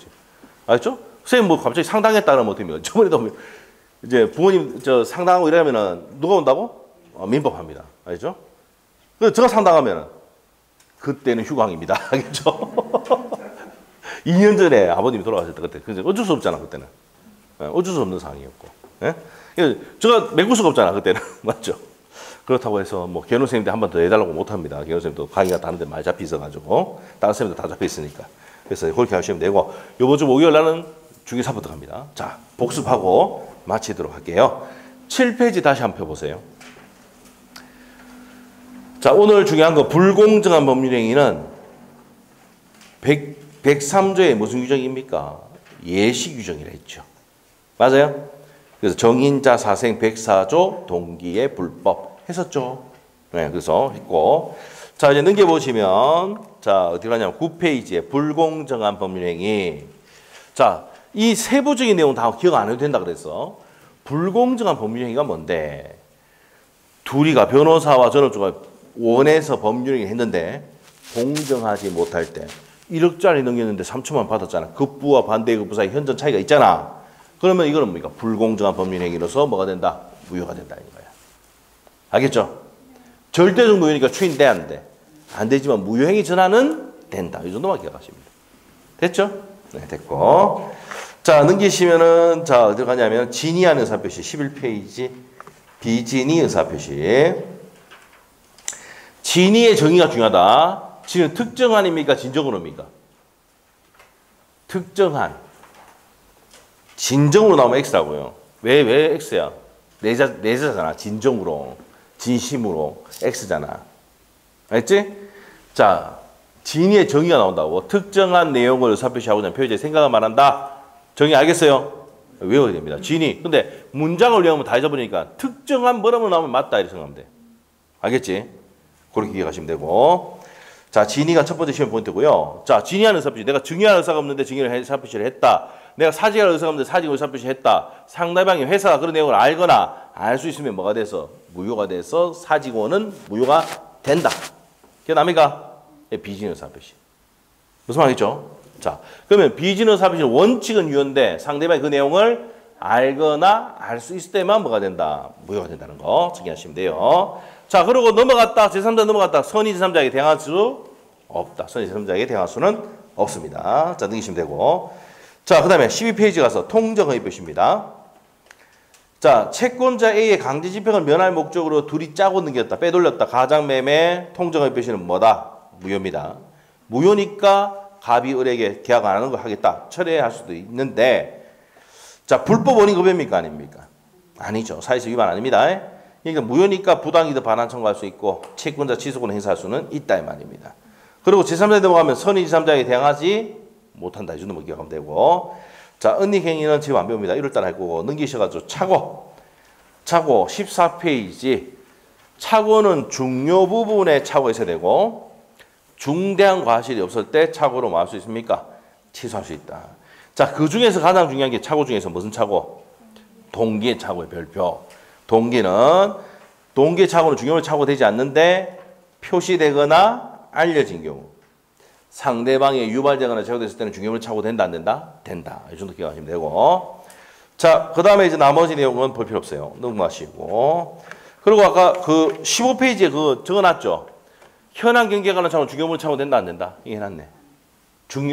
알겠죠? 선생님 뭐 갑자기 상당했다 그러면 어떻게 됩니까? 저번에도 이제 부모님 상당하고 이러면은 누가 온다고? 민법 합니다. 알겠죠? 그래서 제가 상당하면은 그때는 휴강입니다. 알겠죠? 2년 전에 아버님이 돌아가셨을 때 그때 그래서 어쩔 수 없잖아 그때는. 어쩔 수 없는 상황이었고. 예? 제가 메꿀 수가 없잖아 그때는. 맞죠? 그렇다고 해서 뭐 개론 선생님들 한 번 더 해달라고 못합니다. 개론 선생님도 강의가 다른 데 많이 잡혀 있어가지고 다른 선생님도 다 잡혀 있으니까. 그래서 그렇게 하시면 되고 이번 주 목요일 날은 중개사부터 갑니다. 자, 복습하고 마치도록 할게요. 7페이지 다시 한번 펴보세요. 자, 오늘 중요한 거 불공정한 법률행위는 103조의 무슨 규정입니까? 예시 규정이라 했죠. 맞아요? 그래서 정인자 사생 104조 동기의 불법 했었죠. 네, 그래서 했고. 자, 이제 넘겨보시면, 자, 어디 가냐면 9페이지에 불공정한 법률행위. 자, 이 세부적인 내용 다 기억 안 해도 된다 그래서 불공정한 법률행위가 뭔데? 둘이가 변호사와 전업주가 원해서 법률행위 했는데 공정하지 못할 때 1억짜리 넘겼는데 3천만 받았잖아. 급부와 반대급부 사이 현저한 차이가 있잖아. 그러면 이거는 뭡니까? 불공정한 법률행위로서 뭐가 된다? 무효가 된다 이거야. 알겠죠? 절대적 무효니까 추인돼야 안 돼. 안 되지만 무효행위 전환은 된다. 이 정도만 기억하십니다. 됐죠? 네, 됐고. 자, 넘기시면은 자, 어디 가냐면 진의한 의사표시 11페이지 비진의 의사표시. 진의의 정의가 중요하다. 진은 특정한입니까? 진정으로입니까? 특정한. 진정으로 나오면 X라고요. 왜 X야? 내자잖아. 진정으로. 진심으로. X잖아. 알겠지? 자, 진의의 정의가 나온다고. 특정한 내용을 의사표시하고자 하는 표현의 생각을 말한다. 정의 알겠어요? 외워야 됩니다. 진의. 근데 문장을 외우면 다 잊어버리니까 특정한 뭐라고 나오면 맞다 이렇게 생각하면 돼. 알겠지? 그렇게 기억하시면 되고. 자, 진의가 첫 번째 시험 포인트고요. 자, 진의하는 의사표시. 내가 증의할 의사가 없는데 증의를 의사표시를 했다. 내가 사직할 의사가 없는데 사직 의사표시를 했다. 상대방이 회사가 그런 내용을 알거나 알 수 있으면 뭐가 돼서? 무효가 돼서 사직원은 무효가 된다. 기억납니까? 비진의 의사표시. 무슨 말이죠? 자, 그러면 비진의 의사표시는 원칙은 유효인데 상대방이 그 내용을 알거나 알 수 있을 때만 뭐가 된다? 무효가 된다는 거 정리하시면 돼요. 자, 그리고 넘어갔다. 제3자 넘어갔다. 선의 제3자에게 대항할 수 없다. 선의 제3자에게 대항할 수는 없습니다. 자, 넘기시면 되고. 자, 그 다음에 12페이지 가서 통정의 표시입니다. 자, 채권자 A의 강제 집행을 면할 목적으로 둘이 짜고 넘겼다, 빼돌렸다. 가장매매 통정의 표시는 뭐다? 무효입니다. 무효니까 갑이 을에게 계약 안 하는 거 하겠다. 철회할 수도 있는데, 자, 불법 원인 급여입니까? 아닙니까? 아니죠. 사회적 위반 아닙니다. 그러니까 무효니까 부당이득 반환 청구할 수 있고 채권자 취소권 행사할 수는 있다 이 말입니다. 그리고 제3자에 넘어가면 선의 제3자에게 대항하지 못한다. 이 정도만 기억하면 되고, 자, 은닉행위는 지금 안 배웁니다. 1월달에 할 거고 넘기셔가지고 차고 14페이지 차고는 중요 부분에 차고 있어야 되고 중대한 과실이 없을 때 차고로 뭐 할 수 있습니까? 취소할 수 있다. 자, 그 중에서 가장 중요한 게 차고 중에서 무슨 차고? 동기의 차고의 별표. 동기의 차고는 중요한 차고 되지 않는데 표시되거나 알려진 경우, 상대방이 유발되거나 제거됐을 때는 중요물 차고 된다 안 된다? 된다. 이 정도 기억하시면 되고, 자, 그 다음에 이제 나머지 내용은 볼 필요 없어요. 넘어가시고. 그리고 아까 그 15페이지에 그 적어놨죠. 현황 경계에 관한 차고는 중요물 차고 된다 안 된다? 이게 해놨네.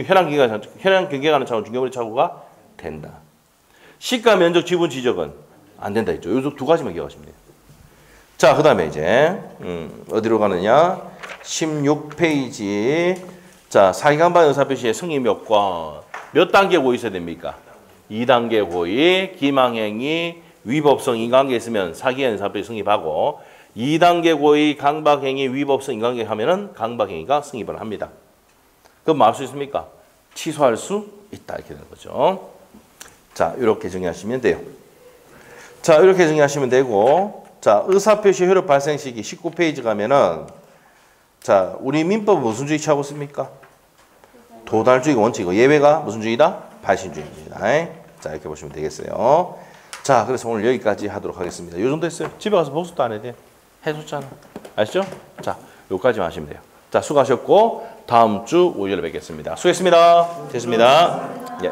현황 경계에 관한 차고는 중요물 차고가 된다. 시가 면적 지분 지적은 안 된다 했죠. 요 두 가지만 기억하시면 돼요. 자, 그 다음에 이제 어디로 가느냐? 16페이지. 자, 사기강반 의사표시의 승인 요건 몇 단계 고의 있어야 됩니까? 2단계 고의, 기망행위, 위법성 인과관계 있으면 사기의 의사표시 승인하고 2단계 고의, 강박행위, 위법성 인과관계 하면은 강박행위가 승인을 합니다. 그럼 뭐 할 수 있습니까? 취소할 수 있다 이렇게 되는 거죠. 자, 이렇게 정리하시면 돼요. 자, 이렇게 정리하시면 되고, 자, 의사표시 효력 발생 시기 19페이지 가면은, 자, 우리 민법은 무슨 주의 취하고 있습니까? 도달주의가 원칙이고 예외가 무슨 주의다? 발신주의입니다. 자, 이렇게 보시면 되겠어요. 자, 그래서 오늘 여기까지 하도록 하겠습니다. 요 정도 했어요. 집에 가서 복습도 안 해야 돼. 해줬잖아. 아시죠? 자, 요까지만 하시면 돼요. 자, 수고하셨고 다음 주 월요일에 뵙겠습니다. 수고했습니다. 됐습니다. 예.